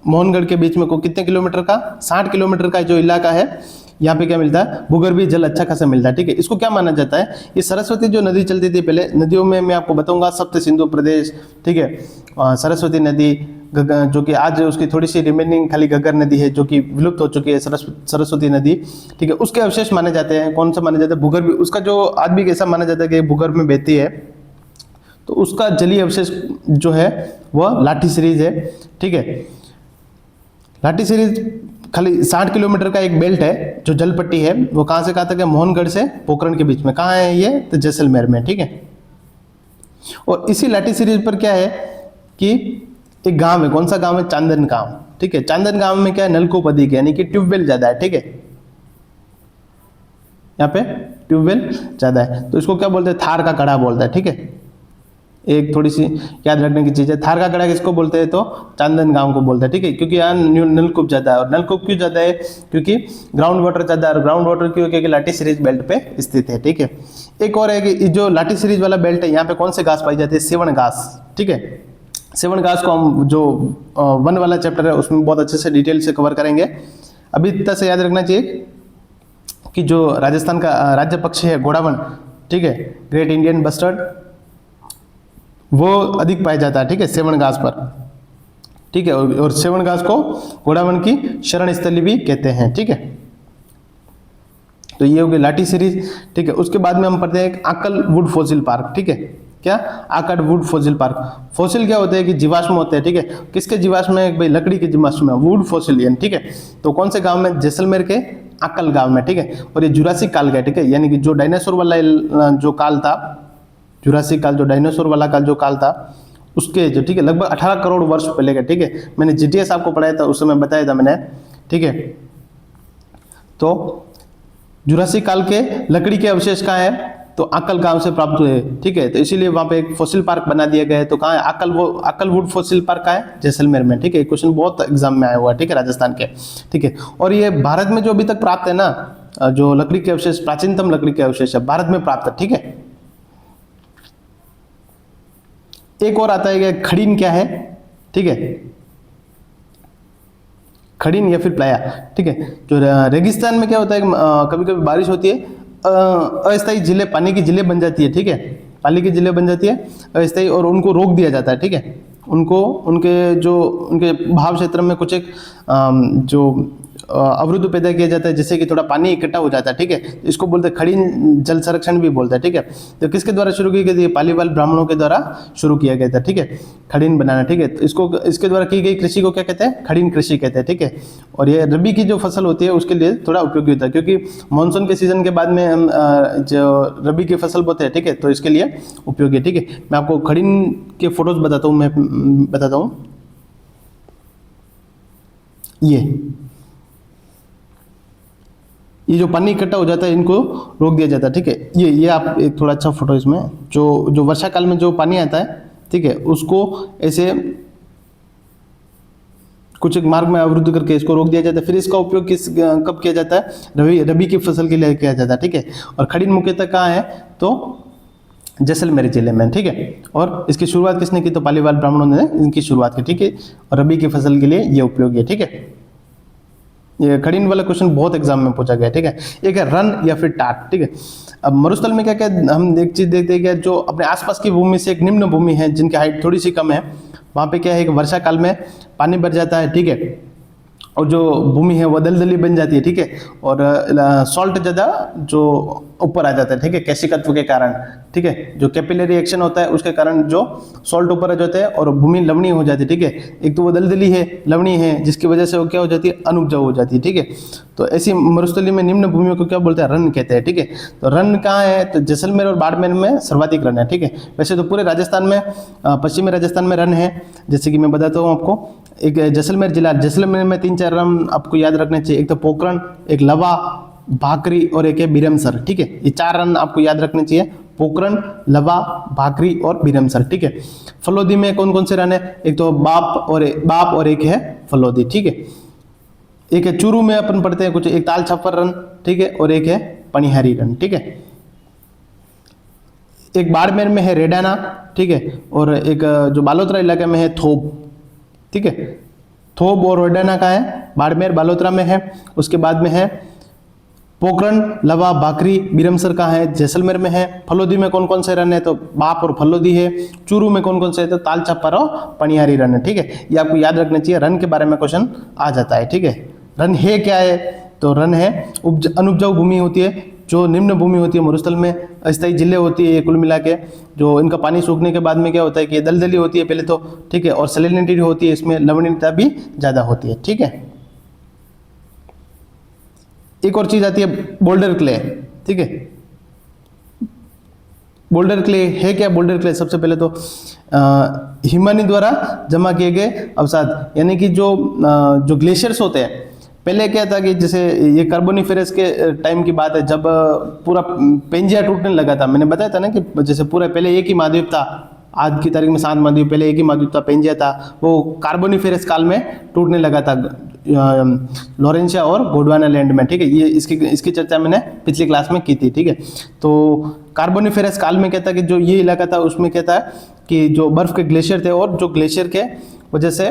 Speaker 1: मोहनगढ़ के बीच में को कितने किलोमीटर का? 60 किलोमीटर का जो इलाका है, यहाँ पे क्या मिलता है? भूगर्भीय जल अच्छा खासा मिलता है। ठीक है, इसको क्या माना जाता है? ये सरस्वती जो नदी चलती थी पहले, नदियों में मैं आपको बताऊंगा सप्त सिंधु प्रदेश। ठीक है, सरस्वती नदी जो कि आज उसकी थोड़ी सी रिमेनिंग खाली घग्गर नदी है जो कि विलुप्त हो चुकी है, सरस्वती नदी। ठीक है, उसके अवशेष माने जाते हैं। कौन सा माने जाता है? भूगर्भ, उसका जो आज भी कैसा माना जाता है कि भूगर्भ में बहती है, तो उसका जलीय अवशेष जो है वह लाठी सीरीज है। ठीक है, लाठी सीरीज खाली 60 किलोमीटर का एक बेल्ट है जो जल पट्टी है, वो कहाँ से कहाँ तक है? मोहनगढ़ से पोखरण के बीच में। कहाँ है ये? तो जैसलमेर में। ठीक है, और इसी लाठी सीरीज पर क्या है कि एक गांव है। कौन सा गांव है? चांदन गांव। ठीक है, चांदन गांव में क्या है? नलकूप अधिक है, यानी कि ट्यूबवेल ज्यादा है। ठीक है, यहाँ पे ट्यूबवेल ज़्यादा है, तो इसको क्या बोलते हैं, थार का गड्ढा बोलता है। ठीक है, एक थोड़ी सी याद रखने की चीज़ है, थार का गड्ढा किसको बोलते हैं, तो चांदन गांव को बोलते हैं। ठीक है, क्योंकि यहाँ नलकूप ज़्यादा है, और नलकूप क्यों ज़्यादा है, क्योंकि ग्राउंड वाटर ज़्यादा है, और ग्राउंड वाटर क्यों, क्योंकि लाटी सीरीज बेल्ट पे स्थित है। ठीक है, एक और है कि जो लाटी सीरीज वाला बेल्ट है, यहाँ पे कौन से घास पाई जाती है, सेवन घास। ठीक है, सेवन घास को हम जो वन वाला चैप्टर है उसमें बहुत अच्छे से डिटेल से कवर करेंगे। अभी इतना से याद रखना चाहिए कि जो राजस्थान का राज्य पक्षी है घोड़ावन, ठीक है, ग्रेट इंडियन बस्टर्ड, वो अधिक पाया जाता है। ठीक है, सेवन घास पर। ठीक है, और सेवन घास को घोड़ावन की शरण स्थली भी कहते हैं। ठीक है, तो ये हो गई लाठी सीरीज। ठीक है, उसके बाद में हम पढ़ते हैं एक आकल वुड फॉसिल पार्क। ठीक है, क्या, आकल वुड फॉसिल पार्क। फॉसिल क्या होते हैं कि जीवाश्म होते हैं। ठीक है, किसके जीवाश्म है, भाई लकड़ी के जीवाश्म है, वुड फॉसिलियन। ठीक है, तो कौन से गांव में, जैसलमेर के आकल गांव में। ठीक है, और ये जुरासिक काल का है। ठीक है, यानी कि जो डायनासोर वाला जो काल था, जुरासिक काल, जो डायनासोर वाला काल जो काल था, उसके जो, ठीक है, लगभग 18 करोड़ वर्ष पहले का। ठीक है, मैंने जीटीएस आपको पढ़ाया था, उस समय बताया था मैंने। ठीक है, तो जुरासिक काल के लकड़ी के अवशेष कहाँ है, तो आकल गांव से प्राप्त हुए। ठीक है, तो इसीलिए वहां पे एक फॉसिल पार्क बना दिया गया है। तो कहाँ है, आकल वुड फॉसिल पार्क कहाँ है, जैसलमेर में। ठीक है, क्वेश्चन बहुत एग्जाम में आया हुआ है। ठीक है, राजस्थान के। ठीक है, और ये भारत में जो अभी तक प्राप्त है ना, जो लकड़ी के अवशेष, प्राचीनतम लकड़ी के अवशेष है, भारत में प्राप्त है। ठीक है, एक और आता है कि खड़ीन क्या है। ठीक है, खड़ीन या फिर प्लाया। ठीक है, जो रेगिस्तान में क्या होता है, कभी कभी बारिश होती है, अस्थायी जिले, पानी की जिले बन जाती है। ठीक है, पानी की जिले बन जाती है अस्थायी, और उनको रोक दिया जाता है। ठीक है, उनको उनके भाव क्षेत्र में कुछ एक जो अवरुद्ध पैदा किया जाता है, जिससे कि थोड़ा पानी इकट्ठा हो जाता है। ठीक है, इसको बोलते हैं खड़ीन जल संरक्षण भी बोलते हैं। ठीक है, तो किसके द्वारा शुरू की गई थी, पालीवाल ब्राह्मणों के द्वारा शुरू किया गया था। ठीक है, खड़ीन बनाना। ठीक है, तो इसके द्वारा की गई कृषि को क्या कहते हैं, खड़ीन कृषि कहते हैं। ठीक है, और ये रबी की जो फसल होती है उसके लिए थोड़ा उपयोगी होता है, क्योंकि मानसून के सीजन के बाद में हम जो रबी की फसल बोते हैं। ठीक है, तो इसके लिए उपयोगी है। ठीक है, मैं आपको खड़ीन के फोटोज बताता हूँ, मैं बताता हूँ। ये जो पानी इकट्ठा हो जाता है, इनको रोक दिया जाता है। ठीक है, ये आप एक थोड़ा अच्छा फोटो, इसमें जो वर्षा काल में जो पानी आता है, ठीक है, उसको ऐसे कुछ एक मार्ग में अवरुद्ध करके इसको रोक दिया जाता है। फिर इसका उपयोग कब किया जाता है, रबी की फसल के लिए किया जाता है। ठीक है, और खड़ीन मुख्यतः कहाँ है, तो जैसलमेर जिले में। ठीक है, और इसकी शुरुआत किसने की, तो पालीवाल ब्राह्मणों ने इनकी शुरुआत की। ठीक है, और रबी की फसल के लिए ये उपयोगी है। ठीक है, ये खड़ीन वाला क्वेश्चन बहुत एग्जाम में पूछा गया। ठीक है, एक है रन या फिर टाट। ठीक है, अब मरुस्थल में क्या क्या हम एक चीज देखते हैं कि जो अपने आसपास की भूमि से एक निम्न भूमि है, जिनकी हाइट थोड़ी सी कम है, वहां पे क्या है कि वर्षा काल में पानी भर जाता है। ठीक है, और जो भूमि है वो दलदली बन जाती है। ठीक है, और सॉल्ट ज़्यादा जो ऊपर आ जाता है। ठीक है, कैसिकत्व के कारण। ठीक है, जो कैपिलरी एक्शन होता है उसके कारण जो सॉल्ट ऊपर आ जाते हैं और भूमि लवणीय हो जाती है। ठीक है, एक तो वो दलदली है, लवणीय है, जिसकी वजह से वो क्या हो जाती है, अनुपजाऊ हो जाती है। ठीक है, तो ऐसी मरुस्थली में निम्न भूमियों को क्या बोलते हैं, रन कहते हैं। ठीक है, तो रन कहाँ है, तो जैसलमेर और बाड़मेर में सर्वाधिक रन है। ठीक है, वैसे तो पूरे राजस्थान में, पश्चिमी राजस्थान में रन है, जैसे कि मैं बताता हूँ आपको। एक जैसलमेर जिला, जैसलमेर में 3-4 रन आपको याद रखने चाहिए, एक तो पोखरण, एक लवा, भाकरी और एक है बिरमसर। ठीक है, ये 4 रन आपको याद रखने चाहिए, पोखरण, लवा, भाकरी और बिरमसर। ठीक है, फलोदी में कौन कौन से रन है, एक तो बाप और एक है फलोदी। ठीक है, एक है चूरू में अपन पढ़ते हैं कुछ, एक ताल छप्पर रन। ठीक है, और एक है पनिहारी रन। ठीक है, एक बाड़मेर में है रेडाना। ठीक है, और एक जो बालोतरा इलाके में है थोप। ठीक है, थोप और रेडाना का है, बाड़मेर बालोतरा में है। उसके बाद में है पोखरण, लवा, भाकरी, बिरमसर का है, जैसलमेर में है। फलोदी में कौन कौन से रन है, तो बाप और फलोदी है। चूरू में कौन कौन से है, तो ताल छप्पर और पनिहारी रन है। ठीक है, ये आपको याद रखना चाहिए, रन के बारे में क्वेश्चन आ जाता है। ठीक है, रन है क्या है, तो रन है अनुपजाऊ भूमि होती है, जो निम्न भूमि होती है मरुस्थल में, अस्थायी जिले होती है ये कुल मिला के, जो इनका पानी सूखने के बाद में क्या होता है कि दलदली होती है पहले तो। ठीक है, और सैलिनिटी होती है, इसमें लवणीयता भी ज़्यादा होती है। ठीक है, एक और चीज आती है बोल्डर क्ले। ठीक है, बोल्डर क्ले है क्या, बोल्डर क्ले सबसे पहले तो हिमानी द्वारा जमा किए गए अवसाद, यानी कि जो ग्लेशियर्स होते हैं, पहले क्या था कि जैसे ये कार्बोनिफेरस के टाइम की बात है, जब पूरा पेंजिया टूटने लगा था। मैंने बताया था ना कि जैसे पूरा पहले एक ही महाद्वीप था, आज की तारीख में 7 महाद्वीप, पहले एक ही महाद्वीप था, पेंजिया था, वो कार्बोनिफेरस काल में टूटने लगा था लॉरेंशिया और गोंडवाना लैंड में, ठीक है। ये इसकी चर्चा मैंने पिछली क्लास में की थी, ठीक है। तो कार्बोनिफेरस काल में क्या था कि जो ये इलाका था उसमें क्या था कि जो बर्फ के ग्लेशियर थे, और जो ग्लेशियर के वजह से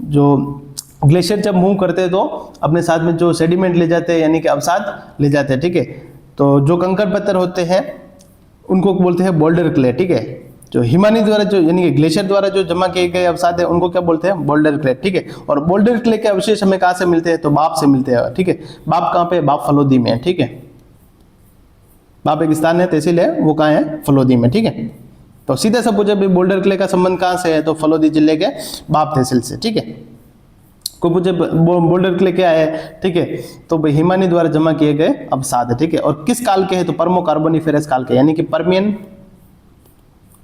Speaker 1: जो ग्लेशियर जब मूव करते हैं तो अपने साथ में जो सेडिमेंट ले जाते हैं, यानी कि अवसाद ले जाते हैं, ठीक है। तो जो कंकर पत्थर होते हैं उनको बोलते हैं बोल्डर क्ले, ठीक है। जो हिमानी द्वारा जो यानी कि ग्लेशियर द्वारा जो जमा किए गए अवसाद है उनको क्या बोलते हैं, बोल्डर क्ले, ठीक है। और बोल्डर क्ले के अवशेष हमें कहाँ से मिलते हैं, तो बाप से मिलते हैं, ठीक है। बाप कहाँ पे, बाप फलोदी में है, ठीक है। बाप एक स्थान है, तहसील है, वो कहाँ है, फलोदी में, ठीक है। तो सीधे से पूछे भाई बोल्डर क्ले का संबंध कहाँ से है, तो फलोदी जिले के बाप तहसील से, ठीक है। को पूछे बोल्डर क्ले क्या है, ठीक है, तो भाई हिमानी द्वारा जमा किए गए अवसाद है, ठीक है। और किस काल के है, तो पर्मो कार्बोनिफेरस काल के, यानी कि पर्मियन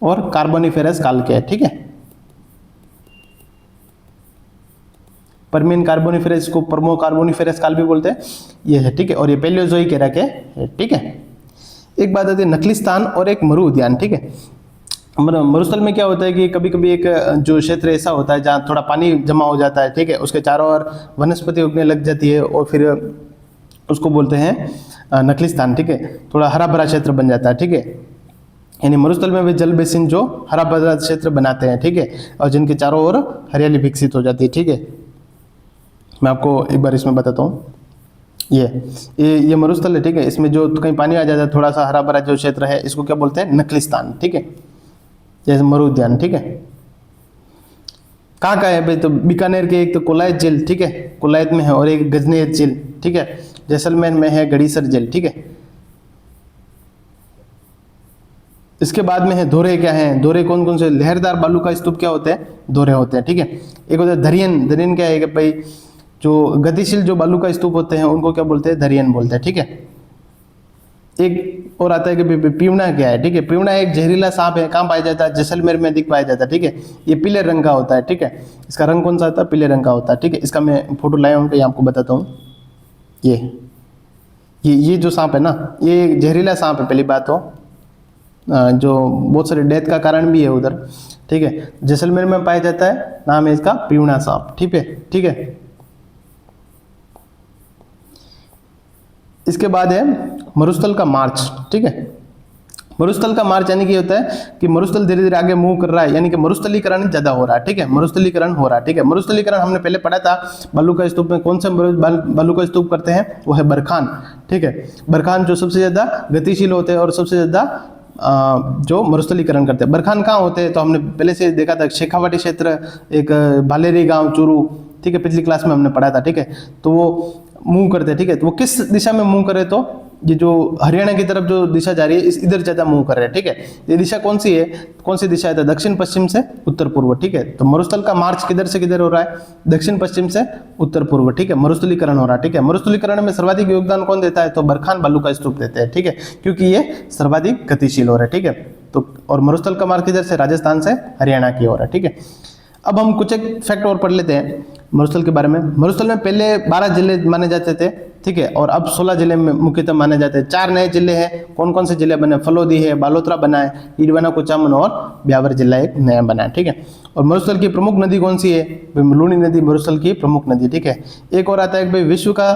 Speaker 1: और कार्बोनिफेरस काल के है, ठीक है। पर्मियन कार्बोनिफेरस को पर्मो कार्बोनिफेरस काल भी बोलते हैं, ये है, ठीक है। और ये पैलियोजोइक एरा के है, ठीक है। एक बात आती है नकलिस्तान और एक मरु उद्यान, ठीक है। मरुस्थल में क्या होता है कि कभी कभी एक जो क्षेत्र ऐसा होता है जहाँ थोड़ा पानी जमा हो जाता है, ठीक है, उसके चारों ओर वनस्पति उगने लग जाती है, और फिर उसको बोलते हैं नकलिस्तान, ठीक है। थोड़ा हरा भरा क्षेत्र बन जाता है, ठीक है। यानी मरुस्थल में वे जल बेसिन जो हरा भरा क्षेत्र बनाते हैं, ठीक है, और जिनके चारों ओर हरियाली विकसित हो जाती है, ठीक है। मैं आपको एक बार इसमें बताता हूँ, ये मरुस्थल है, ठीक है। इसमें जो कहीं पानी आ जाता है, थोड़ा सा हरा भरा जो क्षेत्र है, इसको क्या बोलते हैं, नकलिस्तान, ठीक है, जैसे मरु उद्यान, ठीक है। कहाँ का है भाई, तो बीकानेर के एक तो कोलायत झील, ठीक है, कोलायत में है, और एक गजनेर झील, ठीक है, जैसलमेर में है गड़ीसर झील, ठीक है। इसके बाद में है धोरे, क्या है धोरे, कौन कौन से लहरदार बालू का स्तूप क्या होते हैं, धोरे होते हैं, ठीक है। एक होता है धरियन, धरियन क्या है कि भाई जो गतिशील जो बालू का स्तूप होते हैं उनको क्या बोलते हैं, धरियन बोलते हैं, ठीक है। एक और आता है कि पीवना क्या है, ठीक है। पीवना एक जहरीला सांप है, कहाँ पाया जाता है, जैसलमेर में अधिक पाया जाता है, ठीक है। ये पीले रंग का होता है, ठीक है। इसका रंग कौन सा होता है, पीले रंग का होता है, ठीक है। इसका मैं फोटो लाया हूँ, ये आपको बताता हूँ। ये जो सांप है ना, ये जहरीला सांप है, पहली बात तो जो बहुत सारे डेथ का कारण भी है उधर, ठीक है। जैसलमेर में पाया जाता है, नाम है इसका पीवना सांप, ठीक है, ठीक है। इसके बाद है मरुस्थल का मार्च, ठीक है। मरुस्थल का मार्च यानी कि होता है कि मरुस्थल धीरे धीरे आगे मूव कर रहा है, यानी कि मरुस्थलीकरण ज्यादा हो रहा है, ठीक है, मरुस्थलीकरण हो रहा है, ठीक है। मरुस्थलीकरण हमने पहले पढ़ा था, बालू का स्तूप में कौन सा बालू का स्तूप करते हैं, वो है बरखान, ठीक है। बरखान जो सबसे ज्यादा गतिशील होते हैं और सबसे ज्यादा जो मरुस्थलीकरण करते हैं। बरखान कहाँ होते हैं, तो हमने पहले से देखा था, शेखावाटी क्षेत्र, एक बालेरी गांव, चूरू, ठीक है, पिछली क्लास में हमने पढ़ा था, ठीक है। तो वो मूव करते हैं, ठीक है। तो वो किस दिशा में मूव करे, तो ये जो हरियाणा की तरफ जो दिशा जा रही है, इस इधर ज्यादा मूव कर रहे हैं, ठीक है। ये दिशा कौन सी है, कौन सी दिशा है, तो दक्षिण पश्चिम से उत्तर पूर्व, ठीक है। तो मरुस्थल का मार्च किधर से किधर हो रहा है, दक्षिण पश्चिम से उत्तर पूर्व, ठीक है। मरुस्थलीकरण हो रहा है, ठीक है। मरुस्थलीकरण में सर्वाधिक योगदान कौन देता है, तो बरखान बालू का स्तूप देते हैं, ठीक है, क्योंकि ये सर्वाधिक गतिशील हो रहा है, ठीक है। तो और मरुस्थल का मार्ग किधर से, राजस्थान से हरियाणा की हो रहा है, ठीक है। अब हम कुछ एक फैक्ट और पढ़ लेते हैं मरुस्थल के बारे में। मरुस्थल में पहले 12 जिले माने जाते थे, ठीक है, और अब 16 जिले में मुख्यतः माने जाते हैं। 4 नए जिले हैं, कौन कौन से जिले बने, फलोदी है, बालोतरा बना है, ईडवाना कुचामन और ब्यावर जिला एक नया बना है, ठीक है। और मरुस्थल की प्रमुख नदी कौन सी है, लूनी नदी मरुस्थल की प्रमुख नदी, ठीक है। एक और आता है भाई विश्व का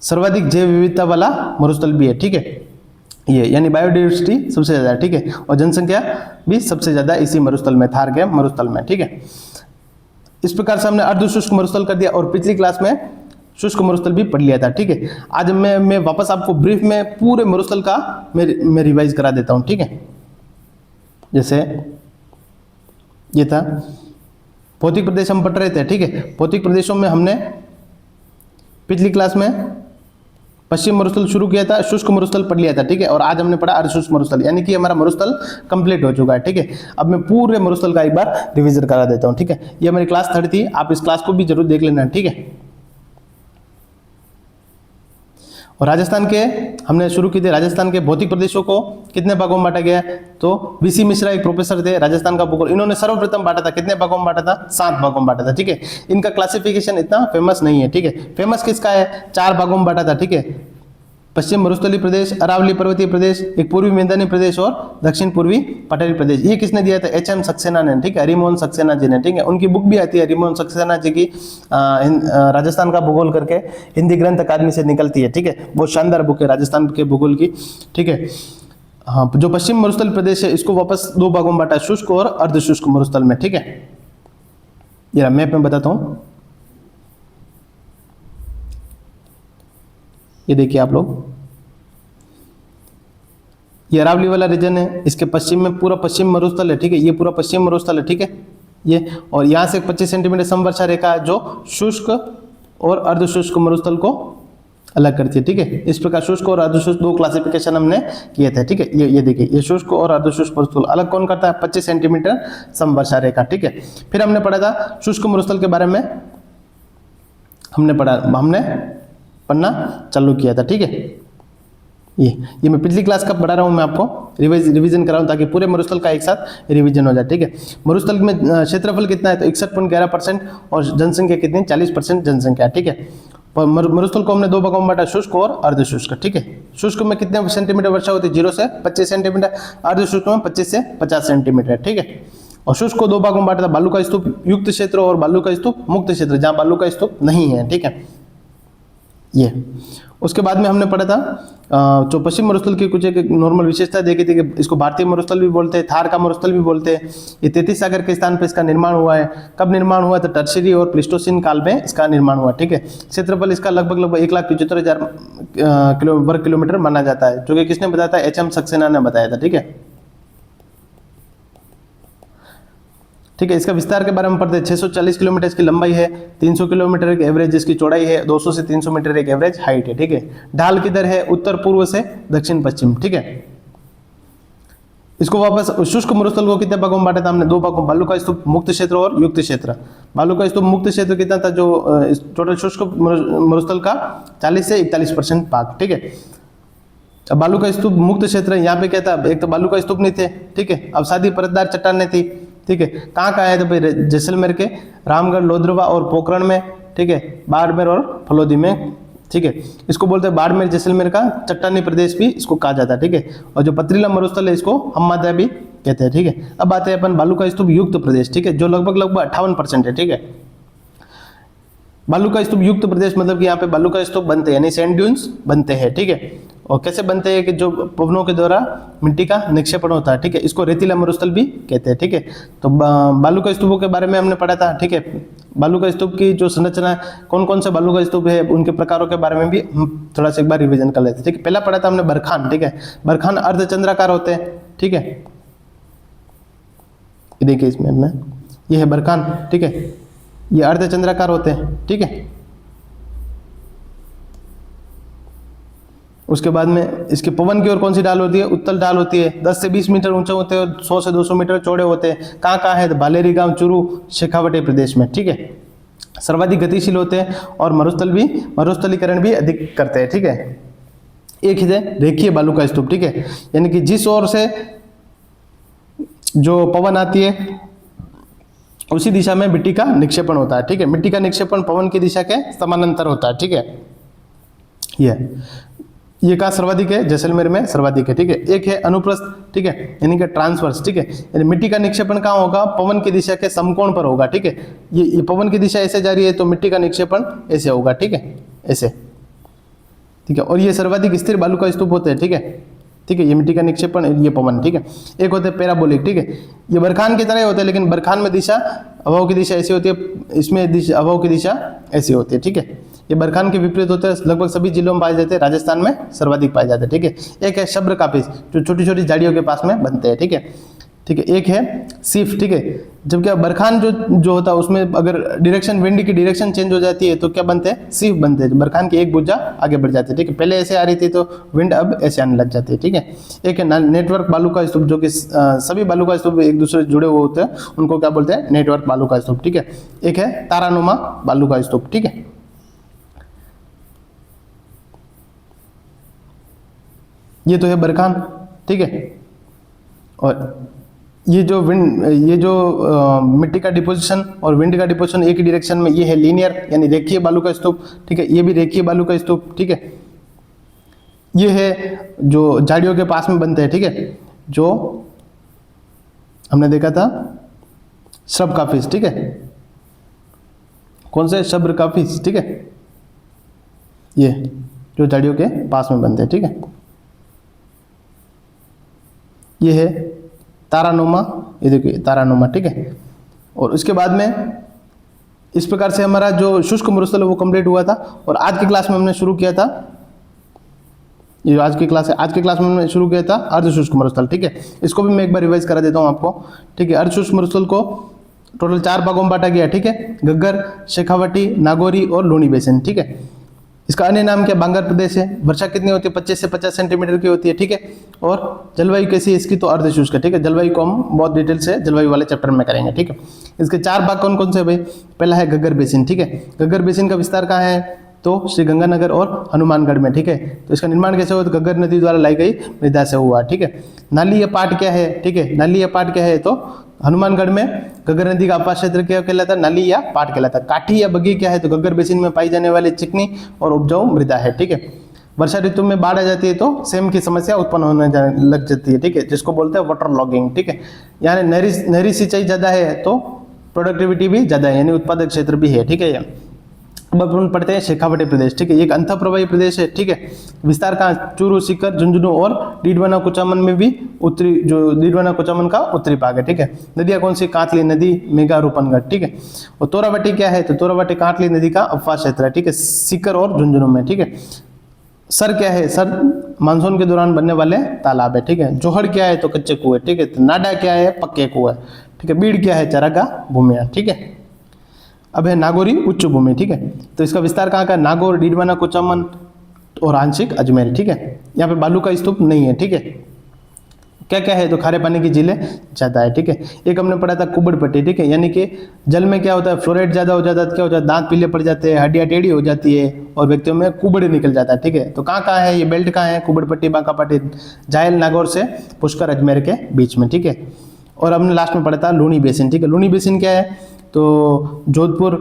Speaker 1: सर्वाधिक जैव विविधता वाला मरुस्थल भी है, ठीक है, ये यानी बायोडाइवर्सिटी सबसे ज्यादा है, ठीक है, और जनसंख्या भी सबसे ज्यादा इसी मरुस्थल में, थार के मरुस्थल में, ठीक है। इस प्रकार से हमने अर्ध शुष्क मरुस्थल कर दिया, और पिछली क्लास में शुष्क मरुस्थल भी पढ़ लिया था, ठीक है। आज मैं वापस आपको ब्रीफ में पूरे मरुस्थल का मैं रिवाइज करा देता हूं, ठीक है। जैसे ये था भौतिक प्रदेश हम पढ़ रहे थे, ठीक है। भौतिक प्रदेशों में हमने पिछली क्लास में पश्चिम मरुस्थल शुरू किया था, शुष्क मरुस्थल पढ़ लिया था, ठीक है। और आज हमने पढ़ा अर्धशुष्क मरुस्थल, यानी कि हमारा मरुस्थल कंप्लीट हो चुका है, ठीक है। अब मैं पूरे मरुस्थल का एक बार रिवीजन करा देता हूं, ठीक है। ये हमारी क्लास 3 थी, आप इस क्लास को भी जरूर देख लेना, ठीक है। और राजस्थान के हमने शुरू की थी, राजस्थान के भौतिक प्रदेशों को कितने भागों में बांटा गया है? तो वीसी मिश्रा एक प्रोफेसर थे राजस्थान का भूगोल, इन्होंने सर्वप्रथम बांटा था, कितने भागों में बांटा था? 7 भागों में बांटा था, ठीक है। इनका क्लासिफिकेशन इतना फेमस नहीं है, ठीक है। फेमस किसका है? 4 भागों में बांटा था, ठीक है। पश्चिम मरुस्थलीय प्रदेश, अरावली पर्वतीय प्रदेश, एक पूर्वी मैदानी प्रदेश और दक्षिण पूर्वी पठारी प्रदेश। ये किसने दिया था? एच एम सक्सेना ने, ठीक है, हरिमोहन सक्सेना जी ने, ठीक है। उनकी बुक भी आती है हरिमोहन सक्सेना जी की, राजस्थान का भूगोल करके, हिंदी ग्रंथ अकादमी से निकलती है, ठीक है। बहुत शानदार बुक है राजस्थान के भूगोल की, ठीक है। हाँ, जो पश्चिम मरुस्थल प्रदेश है इसको वापस 2 भागों में बांटा, शुष्क और अर्धशुष्क मरुस्थल में, ठीक है। ये मैप में बताता हूं, ये देखिए आप लोग, ये अरावली वाला रीजन है, इसके पश्चिम में पूरा पश्चिम मरुस्थल है, ठीक है। ये पूरा पश्चिम मरुस्थल है, ठीक है ये। और यहाँ से 25 सेंटीमीटर समवर्षा रेखा है जो शुष्क और अर्धशुष्क मरुस्थल को अलग करती है, ठीक है। इस प्रकार शुष्क और अर्धशुष्क 2 क्लासिफिकेशन हमने किए थे, ठीक है। ये देखिए, ये शुष्क और अर्धशुष्क मरुस्थल अलग कौन करता है? 25 सेंटीमीटर समवर्षा रेखा, ठीक है। फिर हमने पढ़ा था शुष्क मरुस्थल के बारे में, हमने पढ़ना चालू किया था, ठीक है। ये मैं पिछली क्लास का पढ़ा रहा हूँ, मैं आपको रिवीजन करा हूँ ताकि पूरे मरुस्थल का एक साथ रिवीजन हो जाए, ठीक है। मरुस्थल में क्षेत्रफल कितना है? तो 61.11% और जनसंख्या कितनी? 40% जनसंख्या, ठीक है। मरुस्थल को हमने 2 भागों में बांटा, शुष्क और अर्धशुष्क, ठीक है। शुष्क में कितने सेंटीमीटर वर्षा होती है? 0 से 25 सेंटीमीटर, अर्धशुष्क में 25 से 50 सेंटीमीटर, ठीक है। और शुष्क को 2 भागों में बांटा था, बालू का स्तूप युक्त क्षेत्र और बालू का स्तूप मुक्त क्षेत्र, जहाँ बालू का स्तूप नहीं है, ठीक है। ये उसके बाद में हमने पढ़ा था जो पश्चिम मरुस्थल की कुछ एक नॉर्मल विशेषता देखी थी कि इसको भारतीय मरुस्थल भी बोलते हैं, थार का मरुस्थल भी बोलते हैं। ये 33 सागर के स्थान पर इसका निर्माण हुआ है। कब निर्माण हुआ? तो टर्शियरी और प्लीस्टोसीन काल में इसका निर्माण हुआ, ठीक है। क्षेत्रफल इसका लगभग 1,75,000 वर्ग किलोमीटर माना जाता है, जो कि किसने बताया था? एच एम सक्सेना ने बताया था, ठीक है। ठीक है, इसका विस्तार के बारे में पढ़ते हैं। 640 किलोमीटर इसकी लंबाई है, 300 किलोमीटर एक एवरेज इसकी चौड़ाई है, 200 से 300 मीटर एक एवरेज हाइट है, ठीक है। ढाल किधर है? उत्तर पूर्व से दक्षिण पश्चिम, ठीक है। इसको वापस शुष्क मरुस्थल को कितने भागों में बांटा था हमने? 2 भागों, बालू का स्तूप मुक्त क्षेत्र और युक्त क्षेत्र। बालू का स्तूप मुक्त क्षेत्र कितना था? जो टोटल शुष्क मरुस्थल का 40 से 41% भाग, ठीक है। अब बालू का स्तूप मुक्त क्षेत्र है, यहाँ पे क्या था? एक तो बालू का स्तूप नहीं थे, ठीक है। अब सादी परतदार चट्टानें थी, ठीक है। कहाँ है? तो भाई जैसलमेर के रामगढ़, लोधरवा और पोखरण में, ठीक है। बाड़मेर और फलोदी में, ठीक है। इसको बोलते हैं बाड़मेर जैसलमेर का चट्टानी प्रदेश भी इसको कहा जाता है, ठीक है। और जो पथरीला मरुस्थल है इसको हम्मादा भी कहते हैं, ठीक है। अब आते हैं अपन बालू का स्तूप युक्त प्रदेश, ठीक है, जो लगभग 58% है, ठीक है। बालू का स्तूप युक्त प्रदेश मतलब कि यहाँ पे बालू का स्तूप बनते हैं, यानी सैंड ड्यून्स बनते हैं, ठीक है। और कैसे बनते हैं? कि जो पवनों के द्वारा मिट्टी का निक्षेपण होता है, ठीक है। इसको रेतीला मरुस्थल भी कहते हैं, ठीक है। तो बालू का स्तूपों के बारे में हमने पढ़ा था, ठीक है। बालू का स्तूप की जो संरचना है, कौन कौन से बालू का स्तूप है, उनके प्रकारों के बारे में भी हम थोड़ा सा एक बार रिविजन कर लेते हैं, ठीक है। पहला पढ़ा था हमने बरखान, ठीक है। बरखान अर्धचंद्राकार होते हैं, ठीक है। देखिए इसमें ये है बरखान, ठीक है। ये अर्धचंद्राकार होते हैं, ठीक है। उसके बाद में इसके पवन की ओर कौन सी ढाल होती है? उत्तल ढाल होती है। 10 से 20 मीटर ऊंचे होते हैं, 100 से 200 मीटर चौड़े होते हैं। कहाँ है? तो बालेरी गांव, चूरू, शेखावटी प्रदेश में, ठीक है। सर्वाधिक गतिशील होते हैं और मरुस्थलीकरण भी अधिक करते हैं, ठीक है। एक है रेखीय बालू का स्तूप, ठीक है, यानी कि जिस ओर से जो पवन आती है उसी दिशा में मिट्टी का निक्षेपण होता है, ठीक है। मिट्टी का निक्षेपण पवन की दिशा के समानांतर होता है, ठीक है। ये कहाँ सर्वाधिक है? जैसलमेर में सर्वाधिक है, ठीक है। एक है अनुप्रस्थ, ठीक है, यानी कि ट्रांसवर्स, ठीक है। यानी मिट्टी का निक्षेपण कहाँ होगा? पवन की दिशा के समकोण पर होगा, ठीक है। ये पवन की दिशा ऐसे जा रही है तो मिट्टी का निक्षेपण ऐसे होगा, ठीक है, ऐसे, ठीक है। और ये सर्वाधिक स्थिर बालू का स्तूप होते हैं, ठीक है, ठीक है। ये मिट्टी का निक्षेपण, ये पवन, ठीक है। एक होते हैं पैराबोलिक, ठीक है। ये बरखान की तरह होते हैं, लेकिन बरखान में दिशा, हवाओं की दिशा ऐसी होती है, इसमें हवाओं की दिशा ऐसी होती है, ठीक है। ये बरखान के विपरीत होते हैं, लगभग सभी जिलों में पाए जाते हैं, राजस्थान में सर्वाधिक पाए जाते हैं, ठीक है। एक है शब्र कापिस, जो छोटी छोटी झाड़ियों के पास में बनते हैं, ठीक है, ठीक है। एक है सीफ, ठीक है। जब क्या बरखान जो होता है उसमें अगर डायरेक्शन, विंड की डायरेक्शन चेंज हो जाती है तो क्या बनते हैं? सीफ बनते हैं। बरखान की एक भुजा आगे बढ़ जाती है, ठीक है। पहले ऐसे आ रही थी तो विंड अब ऐसे आने लग जाती है, ठीक है। एक है नेटवर्क बालू का स्तूप, जो कि सभी बालू का स्तूप एक दूसरे से जुड़े हुए होते हैं, उनको क्या बोलते हैं? नेटवर्क बालू का स्तूप, ठीक है। एक है तारानुमा बालू का स्तूप, ठीक है। ये तो है बरखान, ठीक है। और ये जो मिट्टी का डिपोजिशन और विंड का डिपोजिशन एक ही डायरेक्शन में, ये है लीनियर यानी रेखीय बालू का स्तूप, ठीक है। ये भी रेखीय बालू का स्तूप, ठीक है। ये है जो झाड़ियों के पास में बनते हैं, ठीक है, जो हमने देखा था श्रब का फिश, ठीक है। कौन से? शब्र का फिश, ठीक है। ये जो झाड़ियों के पास में बनते हैं, ठीक है। ये है तारानुमा, ये देखिए तारानुमा, ठीक है। और उसके बाद में इस प्रकार से हमारा जो शुष्क मरुस्थल है वो कंप्लीट हुआ था। और आज की क्लास में हमने शुरू किया था, ये जो आज की क्लास है, आज की क्लास में हमने शुरू किया था अर्ध शुष्क मरुस्थल, ठीक है। इसको भी मैं एक बार रिवाइज करा देता हूँ आपको, ठीक है। अर्ध शुष्क मरुस्थल को टोटल 4 भागों में बांटा गया, ठीक है। घग्गर, शेखावटी, नागौरी और लूणी बेसिन, ठीक है। इसका अन्य नाम क्या? बांगर प्रदेश है। वर्षा कितनी होती है? 25 से 50 सेंटीमीटर की होती है, ठीक है। और जलवायु कैसी है इसकी? तो अर्ध शुष्क है, ठीक है। जलवायु को हम बहुत डिटेल से जलवायु वाले चैप्टर में करेंगे, ठीक है। इसके 4 भाग कौन कौन से भाई? पहला है घग्गर बेसिन, ठीक है। घग्गर बेसिन का विस्तार कहाँ है? तो श्री गंगानगर और हनुमानगढ़ में, ठीक है। तो इसका निर्माण कैसे हुआ? तो घग्गर नदी द्वारा लाई गई मृदा से हुआ, ठीक है। नाली या पाट क्या है? ठीक है, नाली या पाट क्या है? तो हनुमानगढ़ में घग्गर नदी का आपात क्षेत्र क्या कहलाता है? नाली या पाट कहलाता है। काठी या बगी क्या है? तो घग्गर बेसिन में पाई जाने वाली चिकनी और उपजाऊ मृदा है, ठीक है। वर्षा ऋतु में बाढ़ आ जाती है तो सेम की समस्या उत्पन्न होने लग जाती है, ठीक है, जिसको बोलते हैं वाटर लॉगिंग, ठीक है। यानी नहरी सिंचाई ज्यादा है तो प्रोडक्टिविटी भी ज्यादा है, यानी उत्पादक क्षेत्र भी है, ठीक है। अब अपन पढ़ते हैं शेखावटी प्रदेश, ठीक है। एक अंतः प्रवाही प्रदेश है, ठीक है। विस्तार कहाँ? चूरू, सीकर, झुंझुनू और डीडवाना कुचामन में भी उत्तरी, जो डीडवाना कुचामन का उत्तरी भाग है, ठीक है। नदियाँ कौन सी? कांतली नदी, मेघा, रूपनगढ़, ठीक है। और तोरावटी क्या है? तो तोरावटी कांतली नदी का अपवास क्षेत्र है, ठीक है, सीकर और झुंझुनू में, ठीक है। सर क्या है? सर मानसून के दौरान बनने वाले तालाब है, ठीक है। जोहड़ क्या है? तो कच्चे कुएं, ठीक है। तो नाडा क्या है? पक्के कुएं, ठीक है। बीड़ क्या है? चारागाह भूमियां, ठीक है। अब है नागौरी उच्च भूमि, ठीक है। तो इसका विस्तार कहाँ का? नागौर, डीडवाना कुचामन और आंशिक अजमेर, ठीक है। यहाँ पे बालू का स्तूप नहीं है, ठीक है। क्या क्या है? तो खारे पानी की झीलें ज्यादा है, ठीक है। एक हमने पढ़ा था कुबड़ पट्टी, ठीक है, यानी कि जल में क्या होता है? फ्लोराइड ज्यादा हो जाता है, क्या हो जाता है? दांत पीले पड़ जाते हैं, हड्डियां टेढ़ी हो जाती है और व्यक्तियों में कुबड़ निकल जाता है, ठीक है। तो कहाँ कहाँ है ये बेल्ट? कहाँ है? कुबड़ पट्टी, बांका पट्टी, जायल, नागौर से पुष्कर, अजमेर के बीच में, ठीक है। और हमने लास्ट में पढ़ा था लूणी बेसिन, ठीक है। लूणी बेसिन क्या है? तो जोधपुर,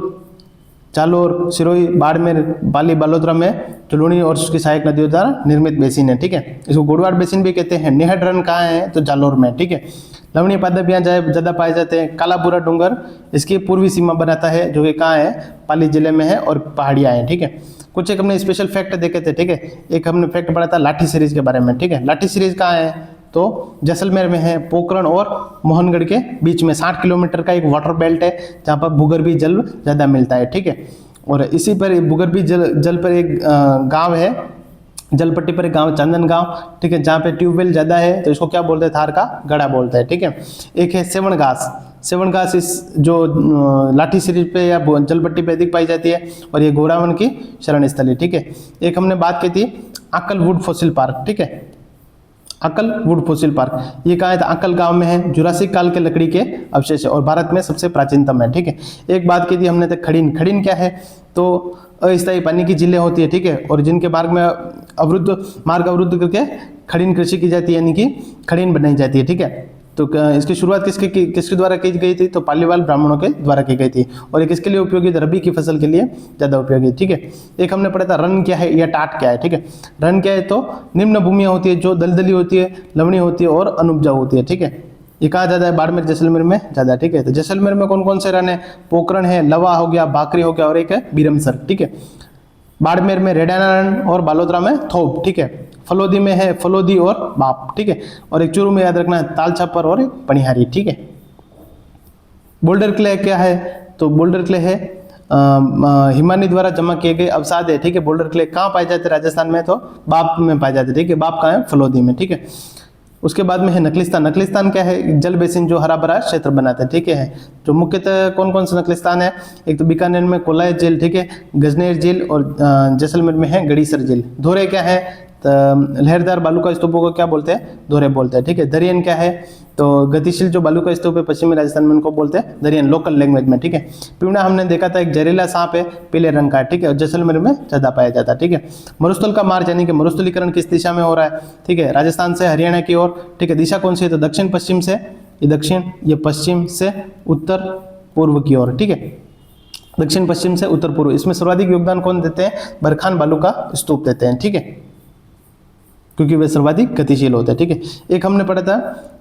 Speaker 1: जालोर, सिरोही, बाड़मेर, पाली, बालोतरा में जो लूणी और उसकी सहायक नदियों द्वारा निर्मित बेसिन है, ठीक है। इसको गोडवाड़ बेसिन भी कहते हैं। नेहड रन कहाँ है? तो जालोर में, ठीक है। लवणीय पादप यहाँ ज्यादा पाए जाते हैं। कालाबुरा डूंगर इसकी पूर्वी सीमा बनाता है, जो कि कहाँ है? पाली जिले में है और पहाड़ियाँ हैं, ठीक है। कुछ एक हमने स्पेशल फैक्ट देखे थे, ठीक है। एक हमने फैक्ट पढ़ा था लाठी सीरीज के बारे में, ठीक है। लाठी सीरीज कहाँ है? तो जैसलमेर में है। पोखरण और मोहनगढ़ के बीच में 60 किलोमीटर का एक वाटर बेल्ट है, जहाँ पर भूगर्भीय जल ज़्यादा मिलता है, ठीक है। और इसी पर भूगर्भीय जल पर एक गांव है, जलपट्टी पर एक गांव चंदन गांव, ठीक है, जहाँ पे ट्यूबवेल ज़्यादा है तो इसको क्या बोलते हैं? थार का गड़ा बोलते हैं, ठीक है। एक है सेवन घास। सेवन घास इस जो लाठी सीरीज पे या जलपट्टी पे अधिक पाई जाती है और ये घोड़ावन की शरण स्थली, ठीक है। एक हमने बात की थी अक्कल वुड फॉसिल पार्क, ठीक है। अक्कल वुड फॉसिल पार्क ये कहाँ है? तो अक्कल गांव में है। जुरासिक काल के लकड़ी के अवशेष है और भारत में सबसे प्राचीनतम है, ठीक है। एक बात की थी हमने तो खड़ीन। खड़ीन क्या है? तो अस्थायी पानी की झीलें होती है, ठीक है, और जिनके मार्ग अवरुद्ध करके खड़ीन कृषि की जाती है, यानी कि खड़ीन बनाई जाती है, ठीक है। तो इसकी शुरुआत किसके द्वारा की गई थी? तो पालीवाल ब्राह्मणों के द्वारा की गई थी। और ये किसके लिए उपयोगी? रबी की फसल के लिए ज्यादा उपयोगी, ठीक है। एक हमने पढ़ा था रन क्या है या टाट क्या है, ठीक है। रन क्या है? तो निम्न भूमियां होती है जो दलदली होती है, लवणी होती है और अनुपजाऊ होती है, ठीक है। ये कहाँ ज्यादा है? बाड़मेर, जैसलमेर में ज्यादा, ठीक है। तो जैसलमेर में कौन कौन से रन है? पोखरण है, लवा हो गया, भाकरी हो गया और एक है बीरमसर, ठीक है। बाड़मेर में रेडाना रन और बालोतरा में थोप, ठीक है। फलोदी में है फलोदी और बाप, ठीक है। और एक चूरू में याद रखना है ताल छप्पर और एक पनिहारी, ठीक है। बोल्डर क्ले क्या है? तो बोल्डर क्ले है हिमानी द्वारा जमा किए गए अवसाद है, ठीक है। बोल्डर क्ले कहाँ पाए जाते हैं? राजस्थान में तो बाप में पाए जाते हैं, ठीक है। बाप कहाँ है? फलोदी में, ठीक है। उसके बाद में है नकलिस्तान। नकलिस्तान क्या है? जल बेसिन जो हरा भरा क्षेत्र बनाते हैं, ठीक है। जो मुख्यतः कौन कौन से नकलिस्तान है? एक तो बीकानेर में कोलाय झील, ठीक है, गजनेर झील और जैसलमेर में है गड़ीसर झील। धोरे क्या है? तो लहरदार बालू का स्तूपों को क्या बोलते हैं, धोरे बोलते हैं, ठीक है। दरियन क्या है, तो गतिशील जो बालू का स्तूप है पश्चिमी राजस्थान में उनको बोलते हैं दरियन, लोकल लैंग्वेज में, ठीक है। पीवड़ा हमने देखा था एक जहरीला सांप है, पीले रंग का, ठीक है, और जैसलमेर में ज्यादा पाया जाता है, ठीक है। मरुस्थल का मार्ग यानी कि मरुस्थलीकरण किस दिशा में हो रहा है, ठीक है, राजस्थान से हरियाणा की ओर, ठीक है। दिशा कौन सी है, तो दक्षिण पश्चिम से, ये दक्षिण, ये पश्चिम से उत्तर पूर्व की ओर, ठीक है, दक्षिण पश्चिम से उत्तर पूर्व। इसमें सर्वाधिक योगदान कौन देते हैं, बरखान बालू का स्तूप देते हैं, ठीक है, क्योंकि वे सर्वाधिक गतिशील होते हैं, ठीक है। एक हमने पढ़ा था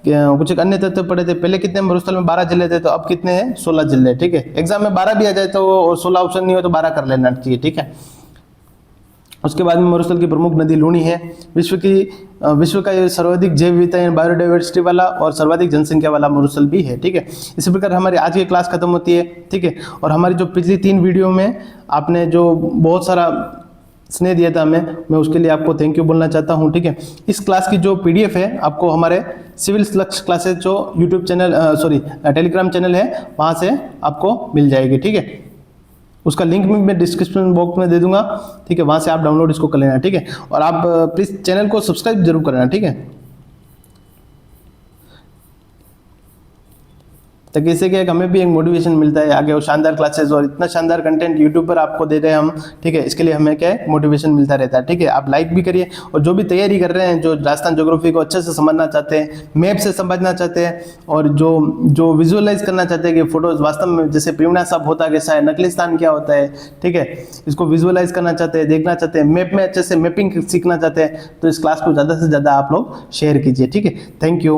Speaker 1: कुछ एक अन्य तथ्य पढ़े थे, पहले कितने मरुस्थल में 12 जिले थे, तो अब कितने हैं, 16 जिले, ठीक है। एग्जाम में 12 भी आ जाए तो और 16 ऑप्शन नहीं हो तो 12 कर लेना चाहिए, ठीक है। उसके बाद में मरुस्थल की प्रमुख नदी लूणी है, विश्व का ये सर्वाधिक जैव विविधता बायोडाइवर्सिटी वाला और सर्वाधिक जनसंख्या वाला मरुस्थल भी है, ठीक है। इसी प्रकार हमारी आज की क्लास खत्म होती है, ठीक है। और हमारी जो पिछली 3 वीडियो में आपने जो बहुत सारा स्नेह दिया था हमें, मैं उसके लिए आपको थैंक यू बोलना चाहता हूं, ठीक है। इस क्लास की जो पीडीएफ है आपको हमारे सिविल लक्ष्य क्लासेस जो यूट्यूब चैनल टेलीग्राम चैनल है वहां से आपको मिल जाएगी, ठीक है। उसका लिंक भी मैं डिस्क्रिप्शन बॉक्स में दे दूंगा, ठीक है, वहां से आप डाउनलोड इसको कर लेना, ठीक है। और आप प्लीज चैनल को सब्सक्राइब जरूर करना, ठीक है, ताकि इससे क्या हमें भी एक मोटिवेशन मिलता है आगे और शानदार क्लासेस और इतना शानदार कंटेंट यूट्यूब पर आपको दे रहे हैं हम, ठीक है। इसके लिए हमें क्या है मोटिवेशन मिलता रहता है, ठीक है। आप लाइक भी करिए और जो भी तैयारी कर रहे हैं, जो राजस्थान ज्योग्राफी को अच्छे से समझना चाहते हैं, मैप से समझना चाहते हैं और जो विजुअलाइज करना चाहते हैं कि फोटोज वास्तव में जैसे पीवड़ा सब होता कैसा है, नकलिस्तान क्या होता है, ठीक है, इसको विजुअलाइज करना चाहते हैं, देखना चाहते हैं, मैप में अच्छे से मैपिंग सीखना चाहते हैं, तो इस क्लास को ज़्यादा से ज़्यादा आप लोग शेयर कीजिए, ठीक है। Thank you.